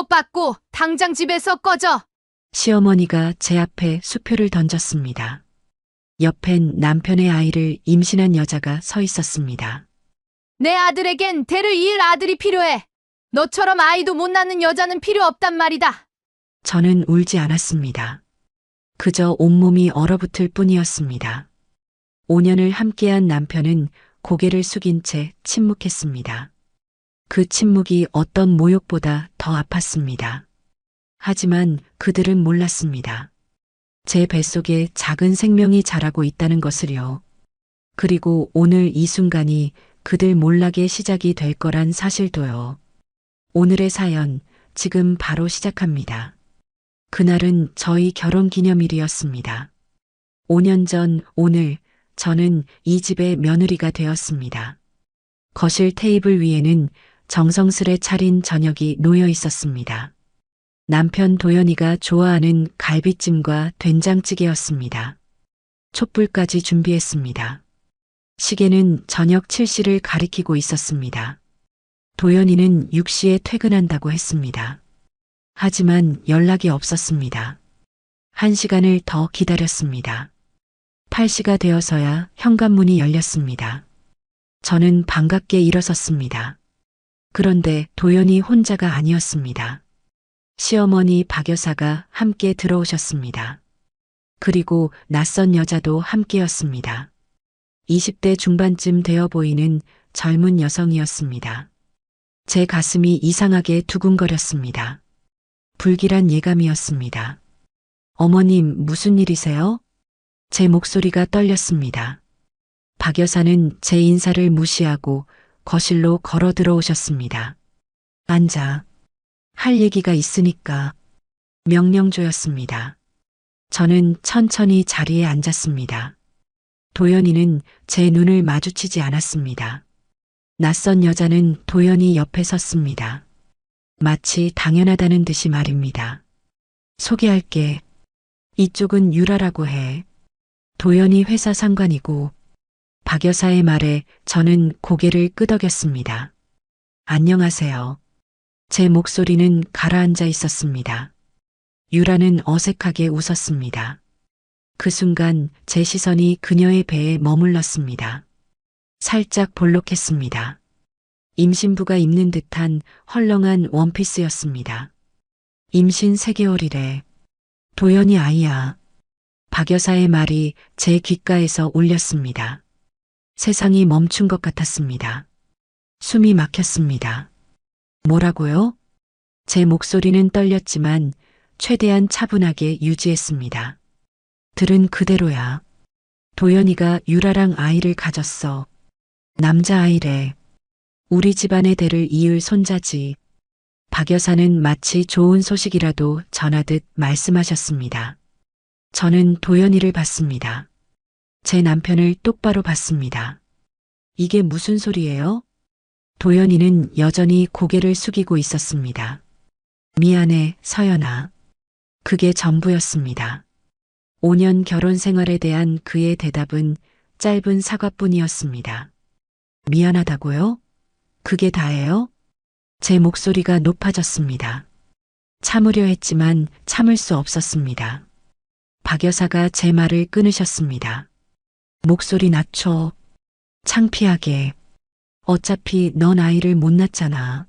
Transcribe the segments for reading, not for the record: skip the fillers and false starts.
주고받고 당장 집에서 꺼져. 시어머니가 제 앞에 수표를 던졌습니다. 옆엔 남편의 아이를 임신한 여자가 서 있었습니다. 내 아들에겐 대를 이을 아들이 필요해. 너처럼 아이도 못 낳는 여자는 필요 없단 말이다. 저는 울지 않았습니다. 그저 온몸이 얼어붙을 뿐이었습니다. 5년을 함께한 남편은 고개를 숙인 채 침묵했습니다. 그 침묵이 어떤 모욕보다 더 아팠습니다. 하지만 그들은 몰랐습니다. 제 뱃속에 작은 생명이 자라고 있다는 것을요. 그리고 오늘 이 순간이 그들 몰락의 시작이 될 거란 사실도요. 오늘의 사연, 지금 바로 시작합니다. 그날은 저희 결혼 기념일이었습니다. 5년 전 오늘 저는 이 집의 며느리가 되었습니다. 거실 테이블 위에는 정성스레 차린 저녁이 놓여 있었습니다. 남편 도연이가 좋아하는 갈비찜과 된장찌개였습니다. 촛불까지 준비했습니다. 시계는 저녁 7시를 가리키고 있었습니다. 도연이는 6시에 퇴근한다고 했습니다. 하지만 연락이 없었습니다. 1시간을 더 기다렸습니다. 8시가 되어서야 현관문이 열렸습니다. 저는 반갑게 일어섰습니다. 그런데 도연이 혼자가 아니었습니다. 시어머니 박 여사가 함께 들어오셨습니다. 그리고 낯선 여자도 함께였습니다. 20대 중반쯤 되어 보이는 젊은 여성이었습니다. 제 가슴이 이상하게 두근거렸습니다. 불길한 예감이었습니다. 어머님, 무슨 일이세요? 제 목소리가 떨렸습니다. 박 여사는 제 인사를 무시하고 거실로 걸어 들어오셨습니다. 앉아. 할 얘기가 있으니까. 명령조였습니다. 저는 천천히 자리에 앉았습니다. 도연이는 제 눈을 마주치지 않았습니다. 낯선 여자는 도연이 옆에 섰습니다. 마치 당연하다는 듯이 말입니다. 소개할게. 이쪽은 유라라고 해. 도연이 회사 상관이고. 박 여사의 말에 저는 고개를 끄덕였습니다. 안녕하세요. 제 목소리는 가라앉아 있었습니다. 유라는 어색하게 웃었습니다. 그 순간 제 시선이 그녀의 배에 머물렀습니다. 살짝 볼록했습니다. 임신부가 입는 듯한 헐렁한 원피스였습니다. 임신 3개월이래. 도연이 아이야. 박 여사의 말이 제 귓가에서 울렸습니다. 세상이 멈춘 것 같았습니다. 숨이 막혔습니다. 뭐라고요? 제 목소리는 떨렸지만 최대한 차분하게 유지했습니다. 들은 그대로야. 도연이가 유라랑 아이를 가졌어. 남자아이래. 우리 집안의 대를 이을 손자지. 박 여사는 마치 좋은 소식이라도 전하듯 말씀하셨습니다. 저는 도연이를 봤습니다. 제 남편을 똑바로 봤습니다. 이게 무슨 소리예요? 도연이는 여전히 고개를 숙이고 있었습니다. 미안해, 서연아. 그게 전부였습니다. 5년 결혼 생활에 대한 그의 대답은 짧은 사과뿐이었습니다. 미안하다고요? 그게 다예요? 제 목소리가 높아졌습니다. 참으려 했지만 참을 수 없었습니다. 박 여사가 제 말을 끊으셨습니다. 목소리 낮춰. 창피하게. 어차피 넌 아이를 못 낳잖아.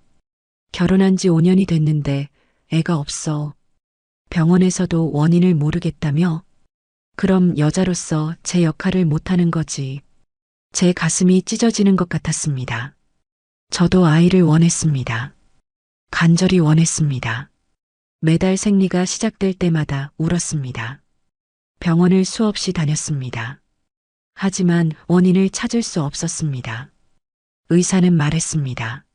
결혼한 지 5년이 됐는데 애가 없어. 병원에서도 원인을 모르겠다며? 그럼 여자로서 제 역할을 못하는 거지. 제 가슴이 찢어지는 것 같았습니다. 저도 아이를 원했습니다. 간절히 원했습니다. 매달 생리가 시작될 때마다 울었습니다. 병원을 수없이 다녔습니다. 하지만 원인을 찾을 수 없었습니다. 의사는 말했습니다.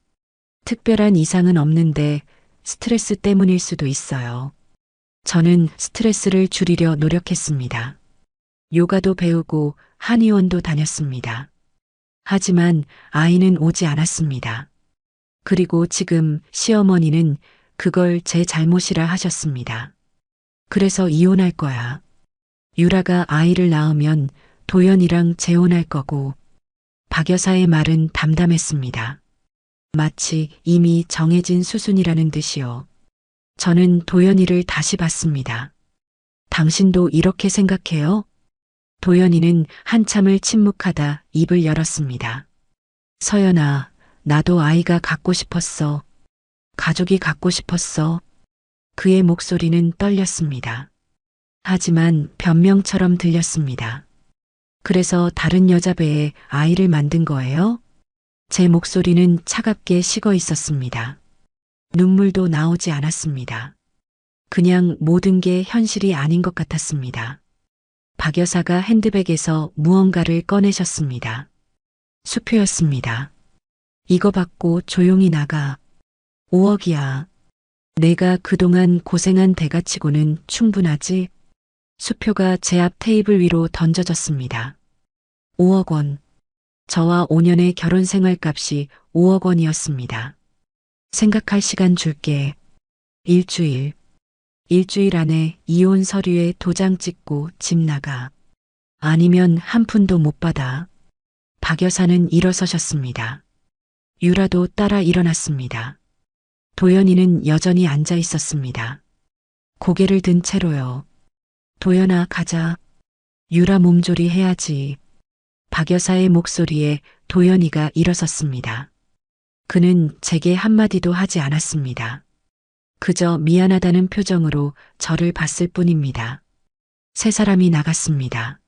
특별한 이상은 없는데 스트레스 때문일 수도 있어요. 저는 스트레스를 줄이려 노력했습니다. 요가도 배우고 한의원도 다녔습니다. 하지만 아이는 오지 않았습니다. 그리고 지금 시어머니는 그걸 제 잘못이라 하셨습니다. 그래서 이혼할 거야. 유라가 아이를 낳으면 도연이랑 재혼할 거고. 박 여사의 말은 담담했습니다. 마치 이미 정해진 수순이라는 듯이요. 저는 도연이를 다시 봤습니다. 당신도 이렇게 생각해요? 도연이는 한참을 침묵하다 입을 열었습니다. 서연아, 나도 아이가 갖고 싶었어. 가족이 갖고 싶었어. 그의 목소리는 떨렸습니다. 하지만 변명처럼 들렸습니다. 그래서 다른 여자 배에 아이를 만든 거예요? 제 목소리는 차갑게 식어 있었습니다. 눈물도 나오지 않았습니다. 그냥 모든 게 현실이 아닌 것 같았습니다. 박 여사가 핸드백에서 무언가를 꺼내셨습니다. 수표였습니다. 이거 받고 조용히 나가. 5억이야. 내가 그동안 고생한 대가치고는 충분하지? 수표가 제 앞 테이블 위로 던져졌습니다. 5억 원. 저와 5년의 결혼 생활 값이 5억 원이었습니다. 생각할 시간 줄게. 일주일. 일주일 안에 이혼 서류에 도장 찍고 집 나가. 아니면 한 푼도 못 받아. 박 여사는 일어서셨습니다. 유라도 따라 일어났습니다. 도연이는 여전히 앉아 있었습니다. 고개를 든 채로요. 도연아, 가자. 유라 몸조리 해야지. 박 여사의 목소리에 도연이가 일어섰습니다. 그는 제게 한마디도 하지 않았습니다. 그저 미안하다는 표정으로 저를 봤을 뿐입니다. 세 사람이 나갔습니다.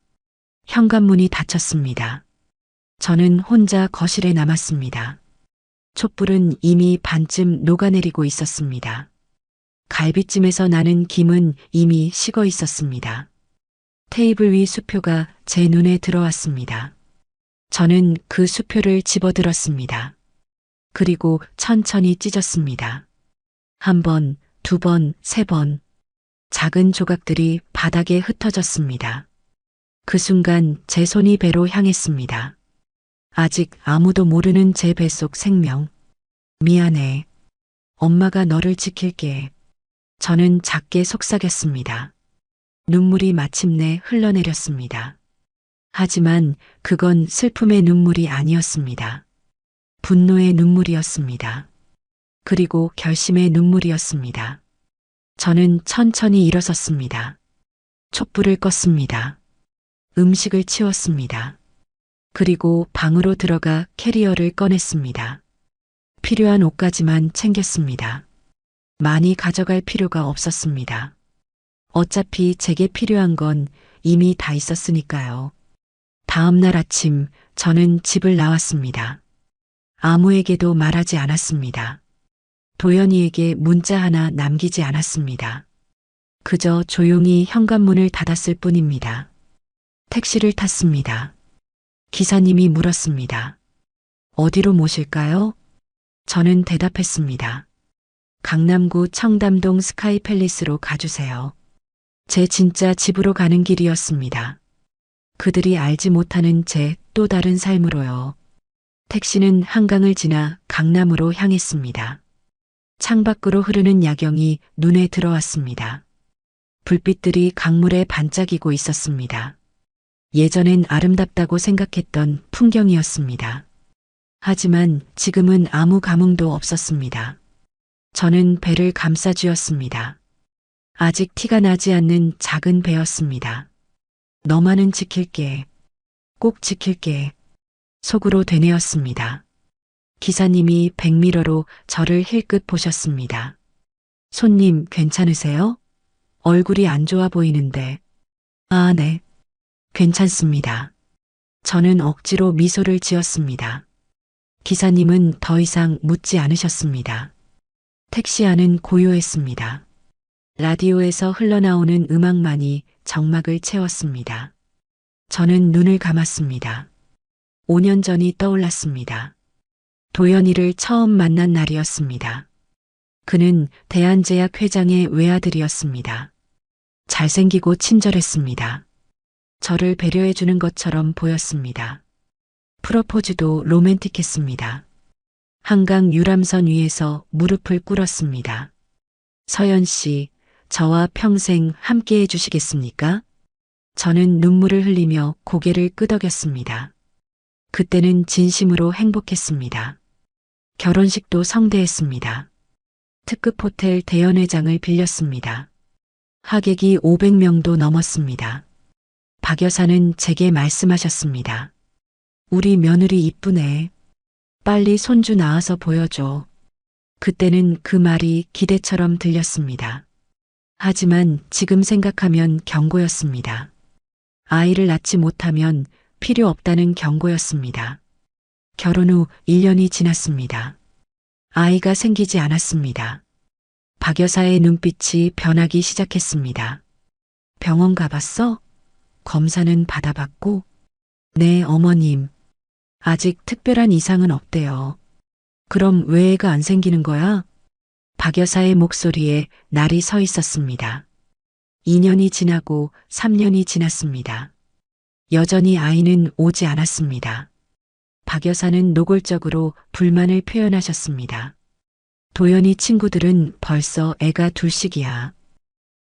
현관문이 닫혔습니다. 저는 혼자 거실에 남았습니다. 촛불은 이미 반쯤 녹아내리고 있었습니다. 갈비찜에서 나는 김은 이미 식어 있었습니다. 테이블 위 수표가 제 눈에 들어왔습니다. 저는 그 수표를 집어들었습니다. 그리고 천천히 찢었습니다. 한 번, 두 번, 세 번. 작은 조각들이 바닥에 흩어졌습니다. 그 순간 제 손이 배로 향했습니다. 아직 아무도 모르는 제 뱃속 생명. 미안해. 엄마가 너를 지킬게. 저는 작게 속삭였습니다. 눈물이 마침내 흘러내렸습니다. 하지만 그건 슬픔의 눈물이 아니었습니다. 분노의 눈물이었습니다. 그리고 결심의 눈물이었습니다. 저는 천천히 일어섰습니다. 촛불을 껐습니다. 음식을 치웠습니다. 그리고 방으로 들어가 캐리어를 꺼냈습니다. 필요한 옷까지만 챙겼습니다. 많이 가져갈 필요가 없었습니다. 어차피 제게 필요한 건 이미 다 있었으니까요. 다음 날 아침 저는 집을 나왔습니다. 아무에게도 말하지 않았습니다. 도연이에게 문자 하나 남기지 않았습니다. 그저 조용히 현관문을 닫았을 뿐입니다. 택시를 탔습니다. 기사님이 물었습니다. 어디로 모실까요? 저는 대답했습니다. 강남구 청담동 스카이팰리스로 가주세요. 제 진짜 집으로 가는 길이었습니다. 그들이 알지 못하는 제 또 다른 삶으로요. 택시는 한강을 지나 강남으로 향했습니다. 창밖으로 흐르는 야경이 눈에 들어왔습니다. 불빛들이 강물에 반짝이고 있었습니다. 예전엔 아름답다고 생각했던 풍경이었습니다. 하지만 지금은 아무 감흥도 없었습니다. 저는 배를 감싸쥐었습니다. 아직 티가 나지 않는 작은 배였습니다. 너만은 지킬게. 꼭 지킬게. 속으로 되뇌었습니다. 기사님이 백미러로 저를 힐끗 보셨습니다. 손님 괜찮으세요? 얼굴이 안 좋아 보이는데. 아, 네. 괜찮습니다. 저는 억지로 미소를 지었습니다. 기사님은 더 이상 묻지 않으셨습니다. 택시 안은 고요했습니다. 라디오에서 흘러나오는 음악만이 정막을 채웠습니다. 저는 눈을 감았습니다. 5년 전이 떠올랐습니다. 도연이를 처음 만난 날이었습니다. 그는 대한제약 회장의 외아들이었습니다. 잘생기고 친절했습니다. 저를 배려해주는 것처럼 보였습니다. 프로포즈도 로맨틱했습니다. 한강 유람선 위에서 무릎을 꿇었습니다. 서연 씨, 저와 평생 함께 해주시겠습니까? 저는 눈물을 흘리며 고개를 끄덕였습니다. 그때는 진심으로 행복했습니다. 결혼식도 성대했습니다. 특급 호텔 대연회장을 빌렸습니다. 하객이 500명도 넘었습니다. 박 여사는 제게 말씀하셨습니다. 우리 며느리 이쁘네. 빨리 손주 낳아서 보여줘. 그때는 그 말이 기대처럼 들렸습니다. 하지만 지금 생각하면 경고였습니다. 아이를 낳지 못하면 필요 없다는 경고였습니다. 결혼 후 1년이 지났습니다. 아이가 생기지 않았습니다. 박 여사의 눈빛이 변하기 시작했습니다. 병원 가봤어? 검사는 받아봤고? 네, 어머님. 아직 특별한 이상은 없대요. 그럼 왜 애가 안 생기는 거야? 박 여사의 목소리에 날이 서 있었습니다. 2년이 지나고 3년이 지났습니다. 여전히 아이는 오지 않았습니다. 박 여사는 노골적으로 불만을 표현하셨습니다. 도연이 친구들은 벌써 애가 둘씩이야.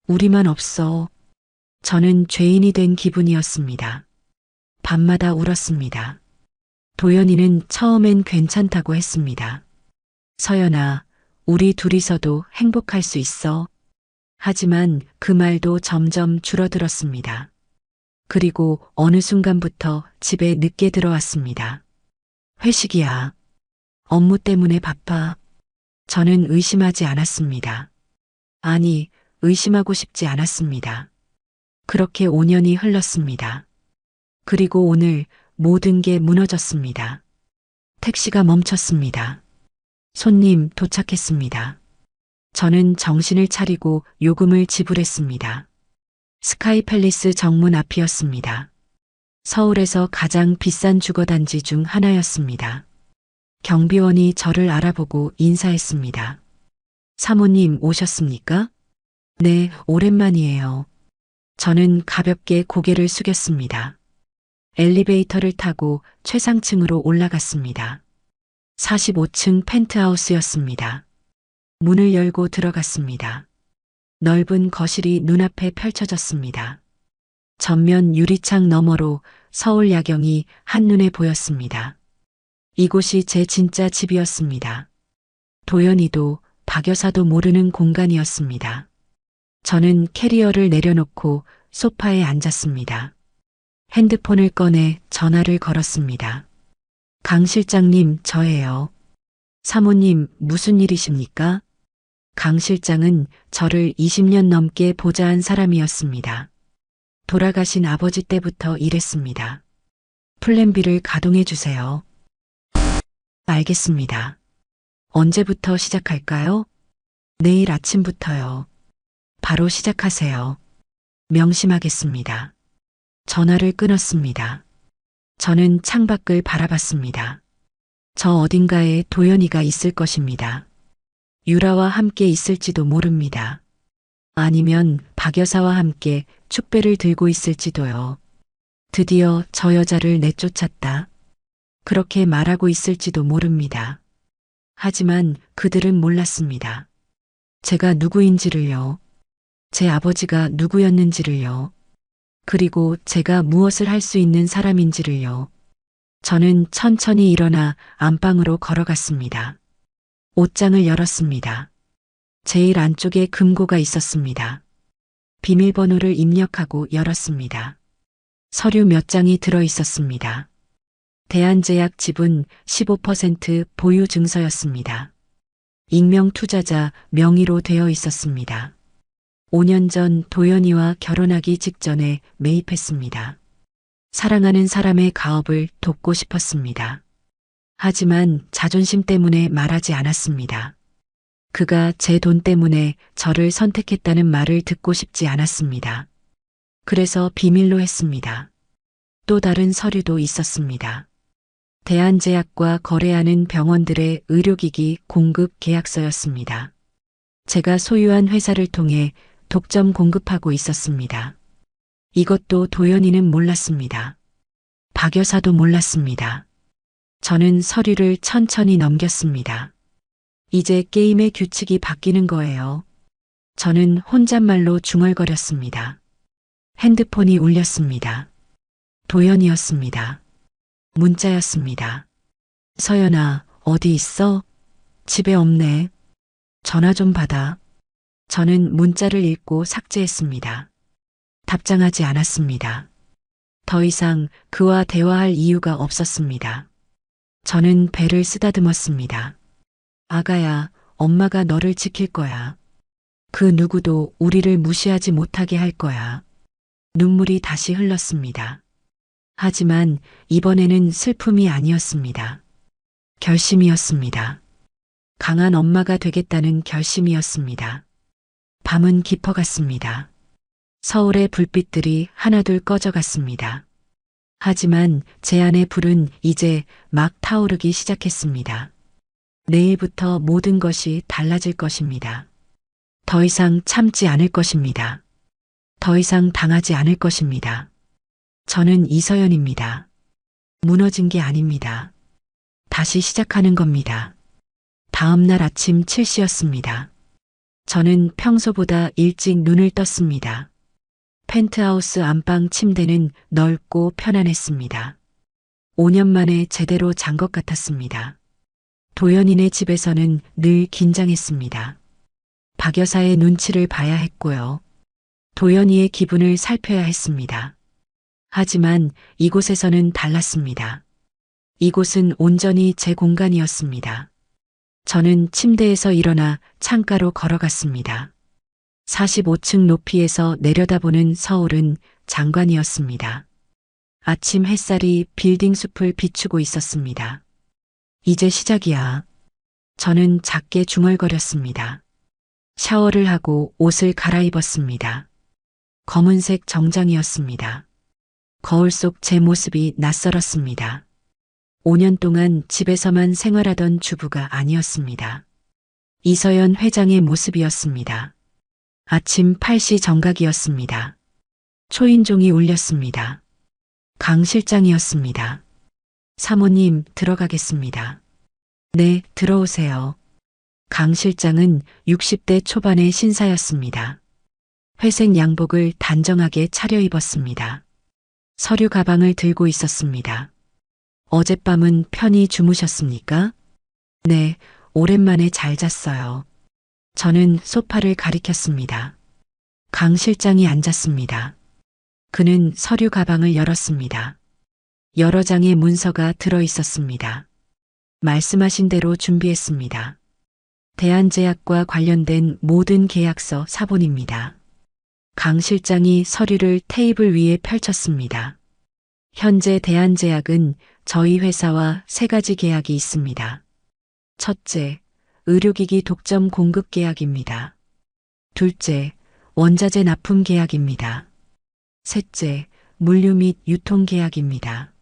우리만 없어. 저는 죄인이 된 기분이었습니다. 밤마다 울었습니다. 도연이는 처음엔 괜찮다고 했습니다. 서연아, 우리 둘이서도 행복할 수 있어. 하지만 그 말도 점점 줄어들었습니다. 그리고 어느 순간부터 집에 늦게 들어왔습니다. 회식이야. 업무 때문에 바빠. 저는 의심하지 않았습니다. 아니, 의심하고 싶지 않았습니다. 그렇게 5년이 흘렀습니다. 그리고 오늘 모든 게 무너졌습니다. 택시가 멈췄습니다. 손님 도착했습니다. 저는 정신을 차리고 요금을 지불했습니다. 스카이 팰리스 정문 앞이었습니다. 서울에서 가장 비싼 주거단지 중 하나였습니다. 경비원이 저를 알아보고 인사했습니다. 사모님 오셨습니까? 네, 오랜만이에요. 저는 가볍게 고개를 숙였습니다. 엘리베이터를 타고 최상층으로 올라갔습니다. 45층 펜트하우스였습니다. 문을 열고 들어갔습니다. 넓은 거실이 눈앞에 펼쳐졌습니다. 전면 유리창 너머로 서울 야경이 한눈에 보였습니다. 이곳이 제 진짜 집이었습니다. 도연이도 박 여사도 모르는 공간이었습니다. 저는 캐리어를 내려놓고 소파에 앉았습니다. 핸드폰을 꺼내 전화를 걸었습니다. 강 실장님, 저예요. 사모님, 무슨 일이십니까? 강 실장은 저를 20년 넘게 보좌한 사람이었습니다. 돌아가신 아버지 때부터 일했습니다. 플랜 B를 가동해 주세요. 알겠습니다. 언제부터 시작할까요? 내일 아침부터요. 바로 시작하세요. 명심하겠습니다. 전화를 끊었습니다. 저는 창밖을 바라봤습니다. 저 어딘가에 도연이가 있을 것입니다. 유라와 함께 있을지도 모릅니다. 아니면 박 여사와 함께 축배를 들고 있을지도요. 드디어 저 여자를 내쫓았다. 그렇게 말하고 있을지도 모릅니다. 하지만 그들은 몰랐습니다. 제가 누구인지를요. 제 아버지가 누구였는지를요. 그리고 제가 무엇을 할 수 있는 사람인지를요. 저는 천천히 일어나 안방으로 걸어갔습니다. 옷장을 열었습니다. 제일 안쪽에 금고가 있었습니다. 비밀번호를 입력하고 열었습니다. 서류 몇 장이 들어 있었습니다. 대한제약 지분 15% 보유 증서였습니다. 익명 투자자 명의로 되어 있었습니다. 5년 전 도연이와 결혼하기 직전에 매입했습니다. 사랑하는 사람의 가업을 돕고 싶었습니다. 하지만 자존심 때문에 말하지 않았습니다. 그가 제 돈 때문에 저를 선택했다는 말을 듣고 싶지 않았습니다. 그래서 비밀로 했습니다. 또 다른 서류도 있었습니다. 대한제약과 거래하는 병원들의 의료기기 공급 계약서였습니다. 제가 소유한 회사를 통해 독점 공급하고 있었습니다. 이것도 도연이는 몰랐습니다. 박 여사도 몰랐습니다. 저는 서류를 천천히 넘겼습니다. 이제 게임의 규칙이 바뀌는 거예요. 저는 혼잣말로 중얼거렸습니다. 핸드폰이 울렸습니다. 도연이었습니다. 문자였습니다. 서연아, 어디 있어? 집에 없네. 전화 좀 받아. 저는 문자를 읽고 삭제했습니다. 답장하지 않았습니다. 더 이상 그와 대화할 이유가 없었습니다. 저는 배를 쓰다듬었습니다. 아가야, 엄마가 너를 지킬 거야. 그 누구도 우리를 무시하지 못하게 할 거야. 눈물이 다시 흘렀습니다. 하지만 이번에는 슬픔이 아니었습니다. 결심이었습니다. 강한 엄마가 되겠다는 결심이었습니다. 밤은 깊어갔습니다. 서울의 불빛들이 하나둘 꺼져갔습니다. 하지만 제 안의 불은 이제 막 타오르기 시작했습니다. 내일부터 모든 것이 달라질 것입니다. 더 이상 참지 않을 것입니다. 더 이상 당하지 않을 것입니다. 저는 이서연입니다. 무너진 게 아닙니다. 다시 시작하는 겁니다. 다음 날 아침 7시였습니다. 저는 평소보다 일찍 눈을 떴습니다. 펜트하우스 안방 침대는 넓고 편안했습니다. 5년 만에 제대로 잔 것 같았습니다. 도연이네 집에서는 늘 긴장했습니다. 박 여사의 눈치를 봐야 했고요. 도연이의 기분을 살펴야 했습니다. 하지만 이곳에서는 달랐습니다. 이곳은 온전히 제 공간이었습니다. 저는 침대에서 일어나 창가로 걸어갔습니다. 45층 높이에서 내려다보는 서울은 장관이었습니다. 아침 햇살이 빌딩 숲을 비추고 있었습니다. 이제 시작이야. 저는 작게 중얼거렸습니다. 샤워를 하고 옷을 갈아입었습니다. 검은색 정장이었습니다. 거울 속 제 모습이 낯설었습니다. 5년 동안 집에서만 생활하던 주부가 아니었습니다. 이서연 회장의 모습이었습니다. 아침 8시 정각이었습니다. 초인종이 울렸습니다. 강 실장이었습니다. 사모님, 들어가겠습니다. 네, 들어오세요. 강 실장은 60대 초반의 신사였습니다. 회색 양복을 단정하게 차려입었습니다. 서류 가방을 들고 있었습니다. 어젯밤은 편히 주무셨습니까? 네, 오랜만에 잘 잤어요. 저는 소파를 가리켰습니다. 강 실장이 앉았습니다. 그는 서류 가방을 열었습니다. 여러 장의 문서가 들어 있었습니다. 말씀하신 대로 준비했습니다. 대한제약과 관련된 모든 계약서 사본입니다. 강 실장이 서류를 테이블 위에 펼쳤습니다. 현재 대한제약은 저희 회사와 3가지 계약이 있습니다. 첫째, 의료기기 독점 공급 계약입니다. 둘째, 원자재 납품 계약입니다. 셋째, 물류 및 유통 계약입니다.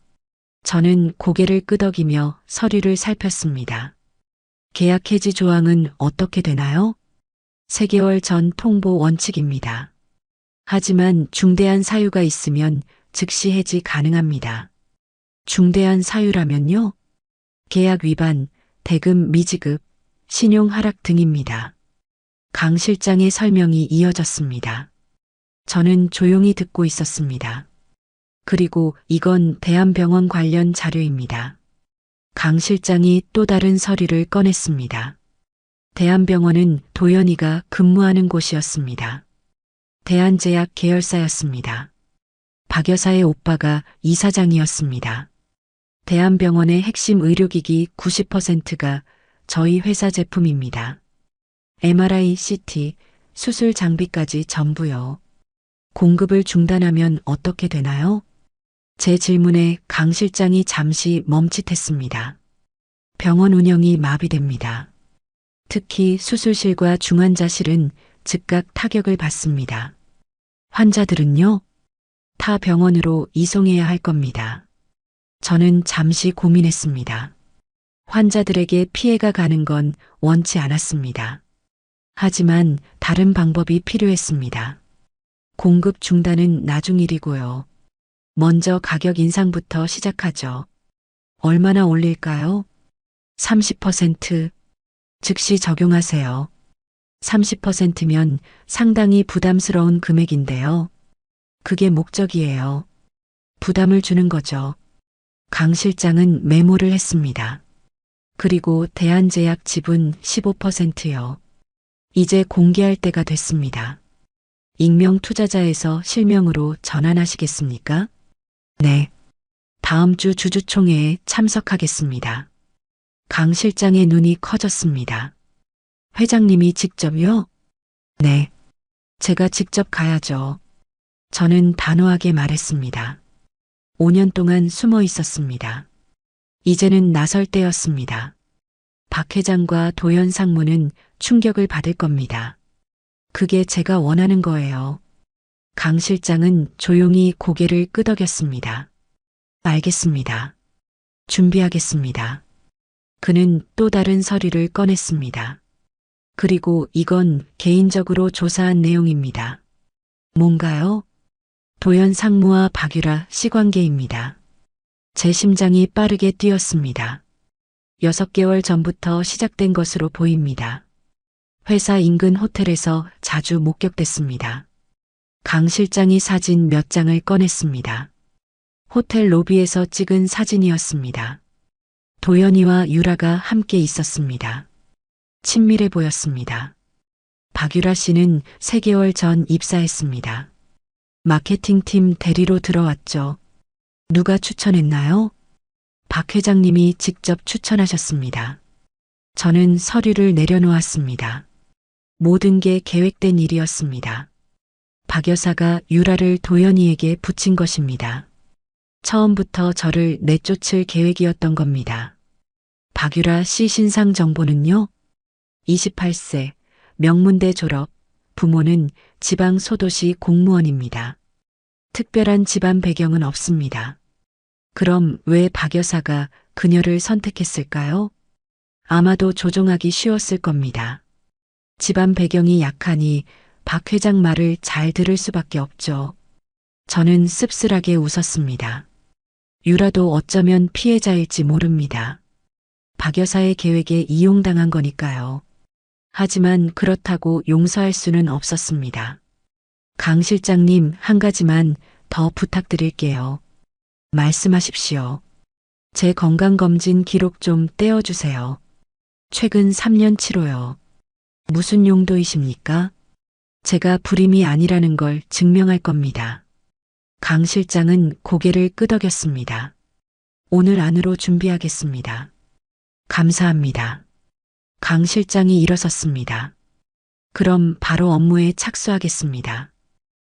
저는 고개를 끄덕이며 서류를 살폈습니다. 계약 해지 조항은 어떻게 되나요? 3개월 전 통보 원칙입니다. 하지만 중대한 사유가 있으면 즉시 해지 가능합니다. 중대한 사유라면요? 계약 위반, 대금 미지급, 신용 하락 등입니다. 강 실장의 설명이 이어졌습니다. 저는 조용히 듣고 있었습니다. 그리고 이건 대한병원 관련 자료입니다. 강 실장이 또 다른 서류를 꺼냈습니다. 대한병원은 도연이가 근무하는 곳이었습니다. 대한제약 계열사였습니다. 박 여사의 오빠가 이사장이었습니다. 대한병원의 핵심 의료기기 90%가 저희 회사 제품입니다. MRI, CT, 수술 장비까지 전부요. 공급을 중단하면 어떻게 되나요? 제 질문에 강 실장이 잠시 멈칫했습니다. 병원 운영이 마비됩니다. 특히 수술실과 중환자실은 즉각 타격을 받습니다. 환자들은요? 타 병원으로 이송해야 할 겁니다. 저는 잠시 고민했습니다. 환자들에게 피해가 가는 건 원치 않았습니다. 하지만 다른 방법이 필요했습니다. 공급 중단은 나중 일이고요. 먼저 가격 인상부터 시작하죠. 얼마나 올릴까요? 30%. 즉시 적용하세요. 30%면 상당히 부담스러운 금액인데요. 그게 목적이에요. 부담을 주는 거죠. 강 실장은 메모를 했습니다. 그리고 대한제약 지분 15%요. 이제 공개할 때가 됐습니다. 익명 투자자에서 실명으로 전환하시겠습니까? 네. 다음 주 주주총회에 참석하겠습니다. 강 실장의 눈이 커졌습니다. 회장님이 직접요? 네. 제가 직접 가야죠. 저는 단호하게 말했습니다. 5년 동안 숨어 있었습니다. 이제는 나설 때였습니다. 박 회장과 도연 상무는 충격을 받을 겁니다. 그게 제가 원하는 거예요. 강 실장은 조용히 고개를 끄덕였습니다. 알겠습니다. 준비하겠습니다. 그는 또 다른 서류를 꺼냈습니다. 그리고 이건 개인적으로 조사한 내용입니다. 뭔가요? 도연 상무와 박유라 시관계입니다. 제 심장이 빠르게 뛰었습니다. 6개월 전부터 시작된 것으로 보입니다. 회사 인근 호텔에서 자주 목격됐습니다. 강 실장이 사진 몇 장을 꺼냈습니다. 호텔 로비에서 찍은 사진이었습니다. 도연이와 유라가 함께 있었습니다. 친밀해 보였습니다. 박유라 씨는 3개월 전 입사했습니다. 마케팅팀 대리로 들어왔죠. 누가 추천했나요? 박 회장님이 직접 추천하셨습니다. 저는 서류를 내려놓았습니다. 모든 게 계획된 일이었습니다. 박 여사가 유라를 도연이에게 붙인 것입니다. 처음부터 저를 내쫓을 계획이었던 겁니다. 박유라 씨 신상 정보는요? 28세, 명문대 졸업, 부모는 지방 소도시 공무원입니다. 특별한 집안 배경은 없습니다. 그럼 왜 박 여사가 그녀를 선택했을까요? 아마도 조종하기 쉬웠을 겁니다. 집안 배경이 약하니 박 회장 말을 잘 들을 수밖에 없죠. 저는 씁쓸하게 웃었습니다. 유라도 어쩌면 피해자일지 모릅니다. 박 여사의 계획에 이용당한 거니까요. 하지만 그렇다고 용서할 수는 없었습니다. 강 실장님, 한 가지만 더 부탁드릴게요. 말씀하십시오. 제 건강검진 기록 좀 떼어주세요. 최근 3년 치료요. 무슨 용도이십니까? 제가 불임이 아니라는 걸 증명할 겁니다. 강 실장은 고개를 끄덕였습니다. 오늘 안으로 준비하겠습니다. 감사합니다. 강 실장이 일어섰습니다. 그럼 바로 업무에 착수하겠습니다.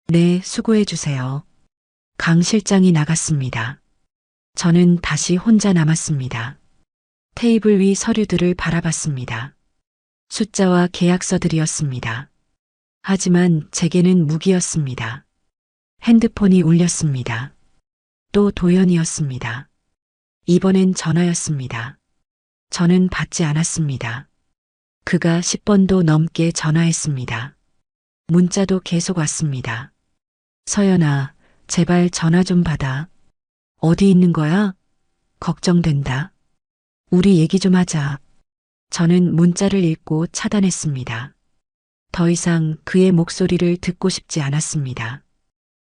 네, 수고해 주세요. 강 실장이 나갔습니다. 저는 다시 혼자 남았습니다. 테이블 위 서류들을 바라봤습니다. 숫자와 계약서들이었습니다. 하지만 제게는 무기였습니다. 핸드폰이 울렸습니다. 또 도연이었습니다. 이번엔 전화였습니다. 저는 받지 않았습니다. 그가 10번도 넘게 전화했습니다. 문자도 계속 왔습니다. 서연아, 제발 전화 좀 받아. 어디 있는 거야? 걱정된다. 우리 얘기 좀 하자. 저는 문자를 읽고 차단했습니다. 더 이상 그의 목소리를 듣고 싶지 않았습니다.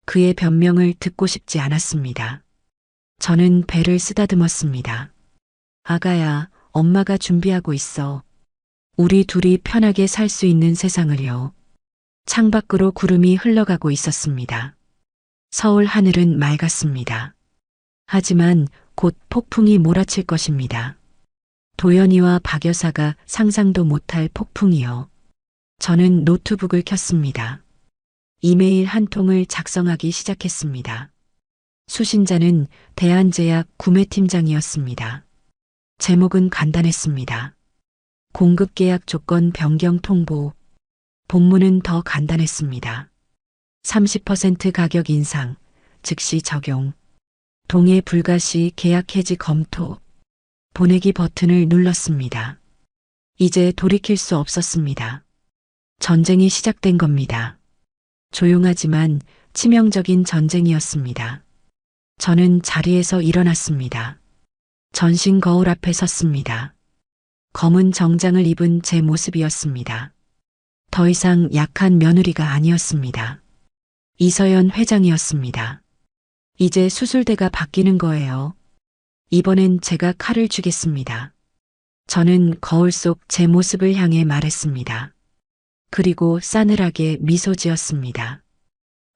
그의 변명을 듣고 싶지 않았습니다. 저는 배를 쓰다듬었습니다. 아가야, 엄마가 준비하고 있어. 우리 둘이 편하게 살 수 있는 세상을요. 창밖으로 구름이 흘러가고 있었습니다. 서울 하늘은 맑았습니다. 하지만 곧 폭풍이 몰아칠 것입니다. 도연이와 박 여사가 상상도 못할 폭풍이요. 저는 노트북을 켰습니다. 이메일 한 통을 작성하기 시작했습니다. 수신자는 대한제약 구매팀장이었습니다. 제목은 간단했습니다. 공급계약 조건 변경 통보. 본문은 더 간단했습니다. 30% 가격 인상, 즉시 적용. 동의 불가 시 계약 해지 검토. 보내기 버튼을 눌렀습니다. 이제 돌이킬 수 없었습니다. 전쟁이 시작된 겁니다. 조용하지만 치명적인 전쟁이었습니다. 저는 자리에서 일어났습니다. 전신 거울 앞에 섰습니다. 검은 정장을 입은 제 모습이었습니다. 더 이상 약한 며느리가 아니었습니다. 이서연 회장이었습니다. 이제 수술대가 바뀌는 거예요. 이번엔 제가 칼을 쥐겠습니다. 저는 거울 속 제 모습을 향해 말했습니다. 그리고 싸늘하게 미소 지었습니다.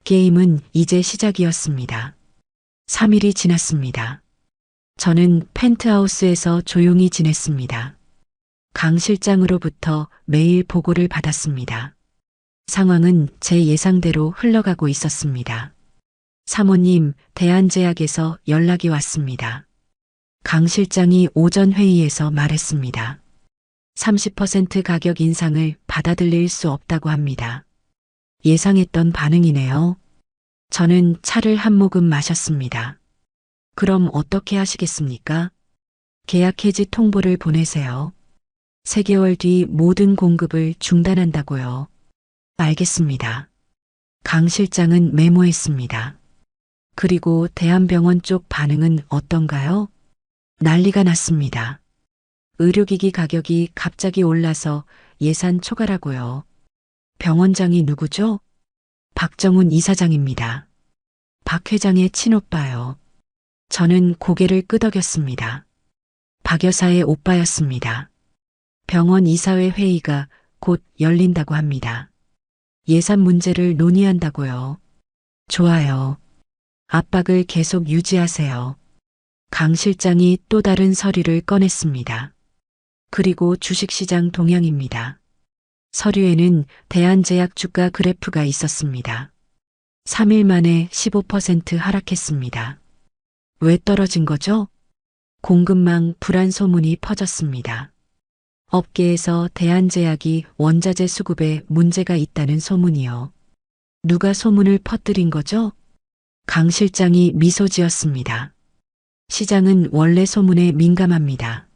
게임은 이제 시작이었습니다. 3일이 지났습니다. 저는 펜트하우스에서 조용히 지냈습니다. 강 실장으로부터 매일 보고를 받았습니다. 상황은 제 예상대로 흘러가고 있었습니다. 사모님, 대한제약에서 연락이 왔습니다. 강 실장이 오전 회의에서 말했습니다. 30% 가격 인상을 받아들일 수 없다고 합니다. 예상했던 반응이네요. 저는 차를 한 모금 마셨습니다. 그럼 어떻게 하시겠습니까? 계약 해지 통보를 보내세요. 3개월 뒤 모든 공급을 중단한다고요. 알겠습니다. 강 실장은 메모했습니다. 그리고 대한병원 쪽 반응은 어떤가요? 난리가 났습니다. 의료기기 가격이 갑자기 올라서 예산 초과라고요. 병원장이 누구죠? 박정훈 이사장입니다. 박 회장의 친오빠요. 저는 고개를 끄덕였습니다. 박 여사의 오빠였습니다. 병원 이사회 회의가 곧 열린다고 합니다. 예산 문제를 논의한다고요. 좋아요. 압박을 계속 유지하세요. 강 실장이 또 다른 서류를 꺼냈습니다. 그리고 주식시장 동향입니다. 서류에는 대한제약 주가 그래프가 있었습니다. 3일 만에 15% 하락했습니다. 왜 떨어진 거죠? 공급망 불안 소문이 퍼졌습니다. 업계에서 대한제약이 원자재 수급에 문제가 있다는 소문이요. 누가 소문을 퍼뜨린 거죠? 강 실장이 미소 지었습니다. 시장은 원래 소문에 민감합니다.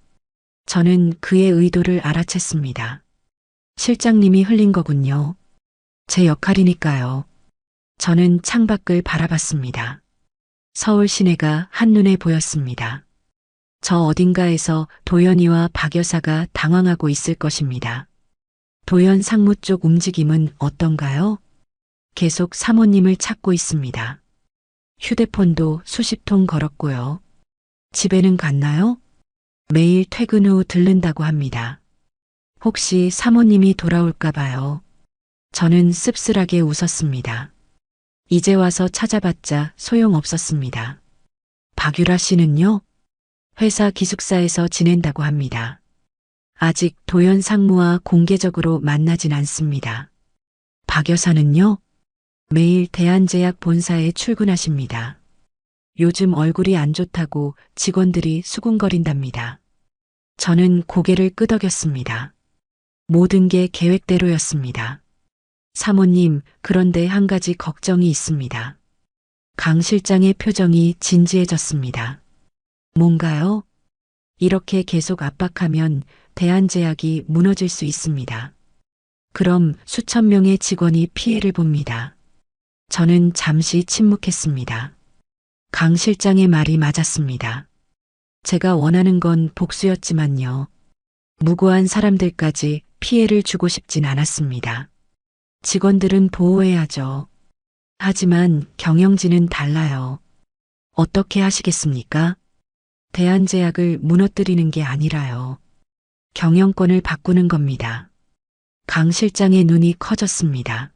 저는 그의 의도를 알아챘습니다. 실장님이 흘린 거군요. 제 역할이니까요. 저는 창밖을 바라봤습니다. 서울 시내가 한눈에 보였습니다. 저 어딘가에서 도연이와 박 여사가 당황하고 있을 것입니다. 도연 상무 쪽 움직임은 어떤가요? 계속 사모님을 찾고 있습니다. 휴대폰도 수십 통 걸었고요. 집에는 갔나요? 매일 퇴근 후 들른다고 합니다. 혹시 사모님이 돌아올까 봐요. 저는 씁쓸하게 웃었습니다. 이제 와서 찾아봤자 소용없었습니다. 박유라 씨는요? 회사 기숙사에서 지낸다고 합니다. 아직 도연 상무와 공개적으로 만나진 않습니다. 박 여사는요? 매일 대한제약 본사에 출근하십니다. 요즘 얼굴이 안 좋다고 직원들이 수군거린답니다. 저는 고개를 끄덕였습니다. 모든 게 계획대로였습니다. 사모님, 그런데 한 가지 걱정이 있습니다. 강 실장의 표정이 진지해졌습니다. 뭔가요? 이렇게 계속 압박하면 대한제약이 무너질 수 있습니다. 그럼 수천 명의 직원이 피해를 봅니다. 저는 잠시 침묵했습니다. 강 실장의 말이 맞았습니다. 제가 원하는 건 복수였지만요. 무고한 사람들까지 피해를 주고 싶진 않았습니다. 직원들은 보호해야죠. 하지만 경영진은 달라요. 어떻게 하시겠습니까? 대한제약을 무너뜨리는 게 아니라요. 경영권을 바꾸는 겁니다. 강 실장의 눈이 커졌습니다.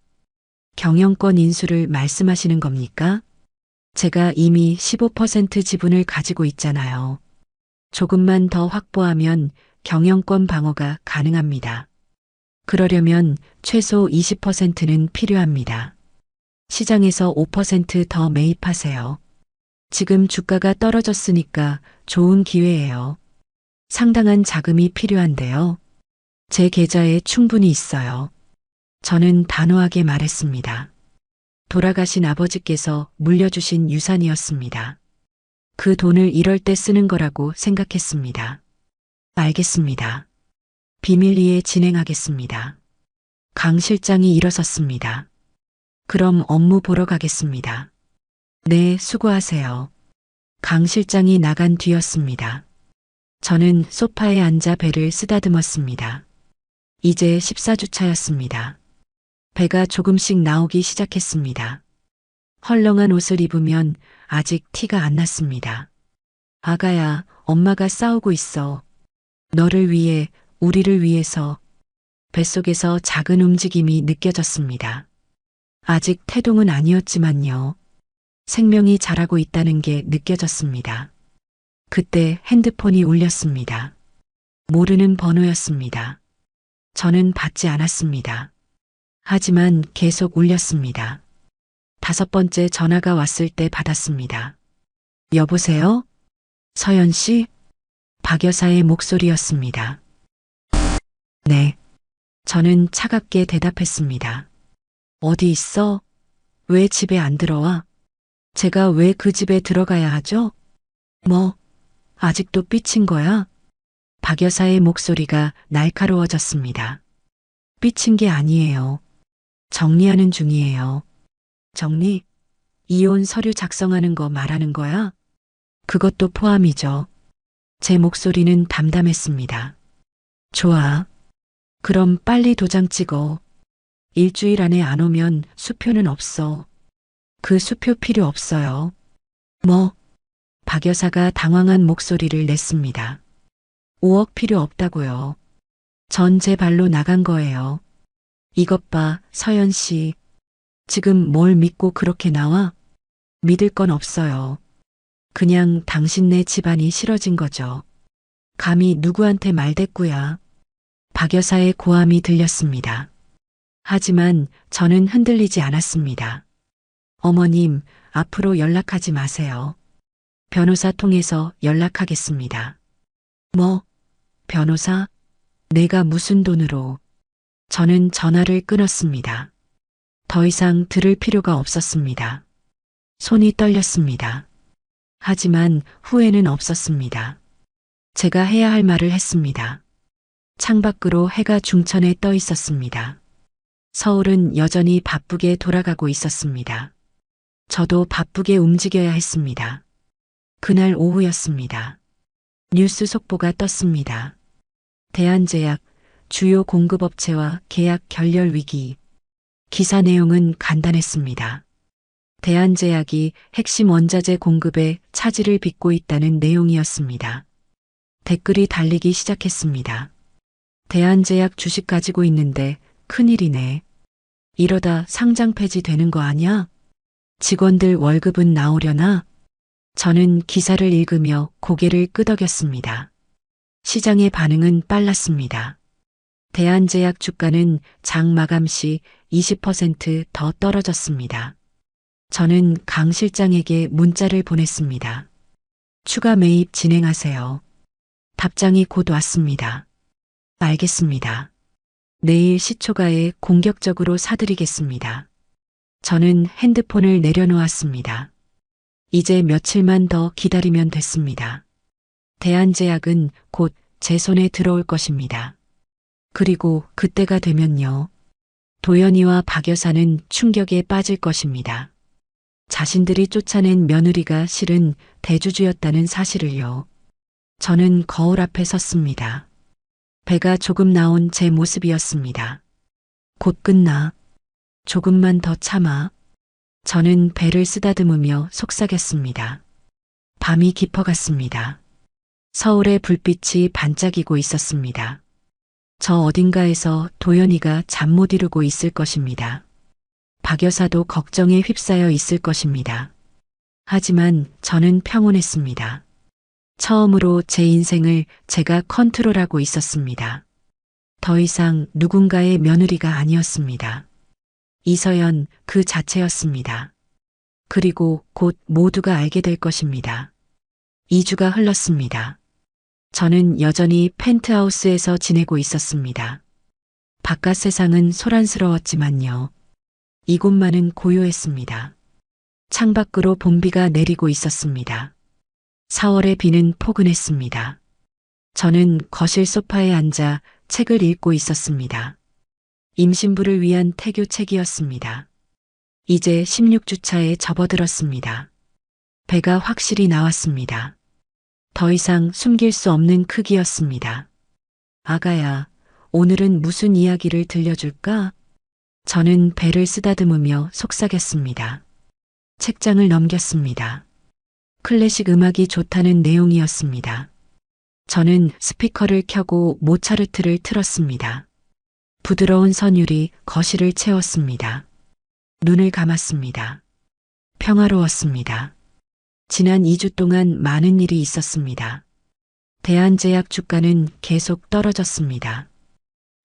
경영권 인수를 말씀하시는 겁니까? 제가 이미 15% 지분을 가지고 있잖아요. 조금만 더 확보하면 경영권 방어가 가능합니다. 그러려면 최소 20%는 필요합니다. 시장에서 5% 더 매입하세요. 지금 주가가 떨어졌으니까 좋은 기회예요. 상당한 자금이 필요한데요. 제 계좌에 충분히 있어요. 저는 단호하게 말했습니다. 돌아가신 아버지께서 물려주신 유산이었습니다. 그 돈을 이럴 때 쓰는 거라고 생각했습니다. 알겠습니다. 비밀리에 진행하겠습니다. 강 실장이 일어섰습니다. 그럼 업무 보러 가겠습니다. 네, 수고하세요. 강 실장이 나간 뒤였습니다. 저는 소파에 앉아 배를 쓰다듬었습니다. 이제 14주차였습니다. 배가 조금씩 나오기 시작했습니다. 헐렁한 옷을 입으면 아직 티가 안 났습니다. 아가야, 엄마가 싸우고 있어. 너를 위해, 우리를 위해서. 뱃속에서 작은 움직임이 느껴졌습니다. 아직 태동은 아니었지만요. 생명이 자라고 있다는 게 느껴졌습니다. 그때 핸드폰이 울렸습니다. 모르는 번호였습니다. 저는 받지 않았습니다. 하지만 계속 울렸습니다. 5번째 전화가 왔을 때 받았습니다. 여보세요? 서연 씨? 박 여사의 목소리였습니다. 네. 저는 차갑게 대답했습니다. 어디 있어? 왜 집에 안 들어와? 제가 왜 그 집에 들어가야 하죠? 뭐, 아직도 삐친 거야? 박 여사의 목소리가 날카로워졌습니다. 삐친 게 아니에요. 정리하는 중이에요. 정리? 이혼 서류 작성하는 거 말하는 거야? 그것도 포함이죠. 제 목소리는 담담했습니다. 좋아. 그럼 빨리 도장 찍어. 일주일 안에 안 오면 수표는 없어. 그 수표 필요 없어요. 뭐? 박 여사가 당황한 목소리를 냈습니다. 5억 필요 없다고요. 전 제 발로 나간 거예요. 이것 봐, 서연 씨. 지금 뭘 믿고 그렇게 나와? 믿을 건 없어요. 그냥 당신네 집안이 싫어진 거죠. 감히 누구한테 말대꾸야. 박 여사의 고함이 들렸습니다. 하지만 저는 흔들리지 않았습니다. 어머님, 앞으로 연락하지 마세요. 변호사 통해서 연락하겠습니다. 뭐? 변호사? 내가 무슨 돈으로? 저는 전화를 끊었습니다. 더 이상 들을 필요가 없었습니다. 손이 떨렸습니다. 하지만 후회는 없었습니다. 제가 해야 할 말을 했습니다. 창밖으로 해가 중천에 떠 있었습니다. 서울은 여전히 바쁘게 돌아가고 있었습니다. 저도 바쁘게 움직여야 했습니다. 그날 오후였습니다. 뉴스 속보가 떴습니다. 대한제약, 주요 공급업체와 계약 결렬 위기. 기사 내용은 간단했습니다. 대한제약이 핵심 원자재 공급에 차질을 빚고 있다는 내용이었습니다. 댓글이 달리기 시작했습니다. 대한제약 주식 가지고 있는데 큰일이네. 이러다 상장 폐지되는 거 아냐? 직원들 월급은 나오려나? 저는 기사를 읽으며 고개를 끄덕였습니다. 시장의 반응은 빨랐습니다. 대한제약 주가는 장 마감 시 20%더 떨어졌습니다. 저는 강 실장에게 문자를 보냈습니다. 추가 매입 진행하세요. 답장이 곧 왔습니다. 알겠습니다. 내일 시초가에 공격적으로 사들이겠습니다. 저는 핸드폰을 내려놓았습니다. 이제 며칠만 더 기다리면 됐습니다. 대한제약은 곧 제 손에 들어올 것입니다. 그리고 그때가 되면요. 도연이와 박 여사는 충격에 빠질 것입니다. 자신들이 쫓아낸 며느리가 실은 대주주였다는 사실을요. 저는 거울 앞에 섰습니다. 배가 조금 나온 제 모습이었습니다. 곧 끝나. 조금만 더 참아. 저는 배를 쓰다듬으며 속삭였습니다. 밤이 깊어갔습니다. 서울의 불빛이 반짝이고 있었습니다. 저 어딘가에서 도연이가 잠 못 이루고 있을 것입니다. 박 여사도 걱정에 휩싸여 있을 것입니다. 하지만 저는 평온했습니다. 처음으로 제 인생을 제가 컨트롤하고 있었습니다. 더 이상 누군가의 며느리가 아니었습니다. 이서연 그 자체였습니다. 그리고 곧 모두가 알게 될 것입니다. 2주가 흘렀습니다. 저는 여전히 펜트하우스에서 지내고 있었습니다. 바깥 세상은 소란스러웠지만요. 이곳만은 고요했습니다. 창밖으로 봄비가 내리고 있었습니다. 4월의 비는 포근했습니다. 저는 거실 소파에 앉아 책을 읽고 있었습니다. 임신부를 위한 태교책이었습니다. 이제 16주차에 접어들었습니다. 배가 확실히 나왔습니다. 더 이상 숨길 수 없는 크기였습니다. 아가야, 오늘은 무슨 이야기를 들려줄까? 저는 배를 쓰다듬으며 속삭였습니다. 책장을 넘겼습니다. 클래식 음악이 좋다는 내용이었습니다. 저는 스피커를 켜고 모차르트를 틀었습니다. 부드러운 선율이 거실을 채웠습니다. 눈을 감았습니다. 평화로웠습니다. 지난 2주 동안 많은 일이 있었습니다. 대한제약 주가는 계속 떨어졌습니다.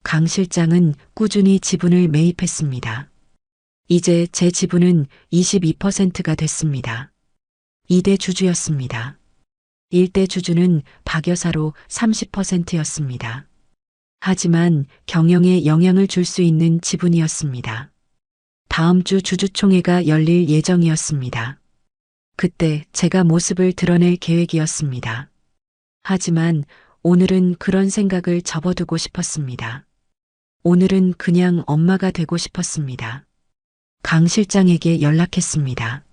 강 실장은 꾸준히 지분을 매입했습니다. 이제 제 지분은 22%가 됐습니다. 2대 주주였습니다. 1대 주주는 박 여사로 30%였습니다. 하지만 경영에 영향을 줄 수 있는 지분이었습니다. 다음 주 주주총회가 열릴 예정이었습니다. 그때 제가 모습을 드러낼 계획이었습니다. 하지만 오늘은 그런 생각을 접어두고 싶었습니다. 오늘은 그냥 엄마가 되고 싶었습니다. 강 실장에게 연락했습니다.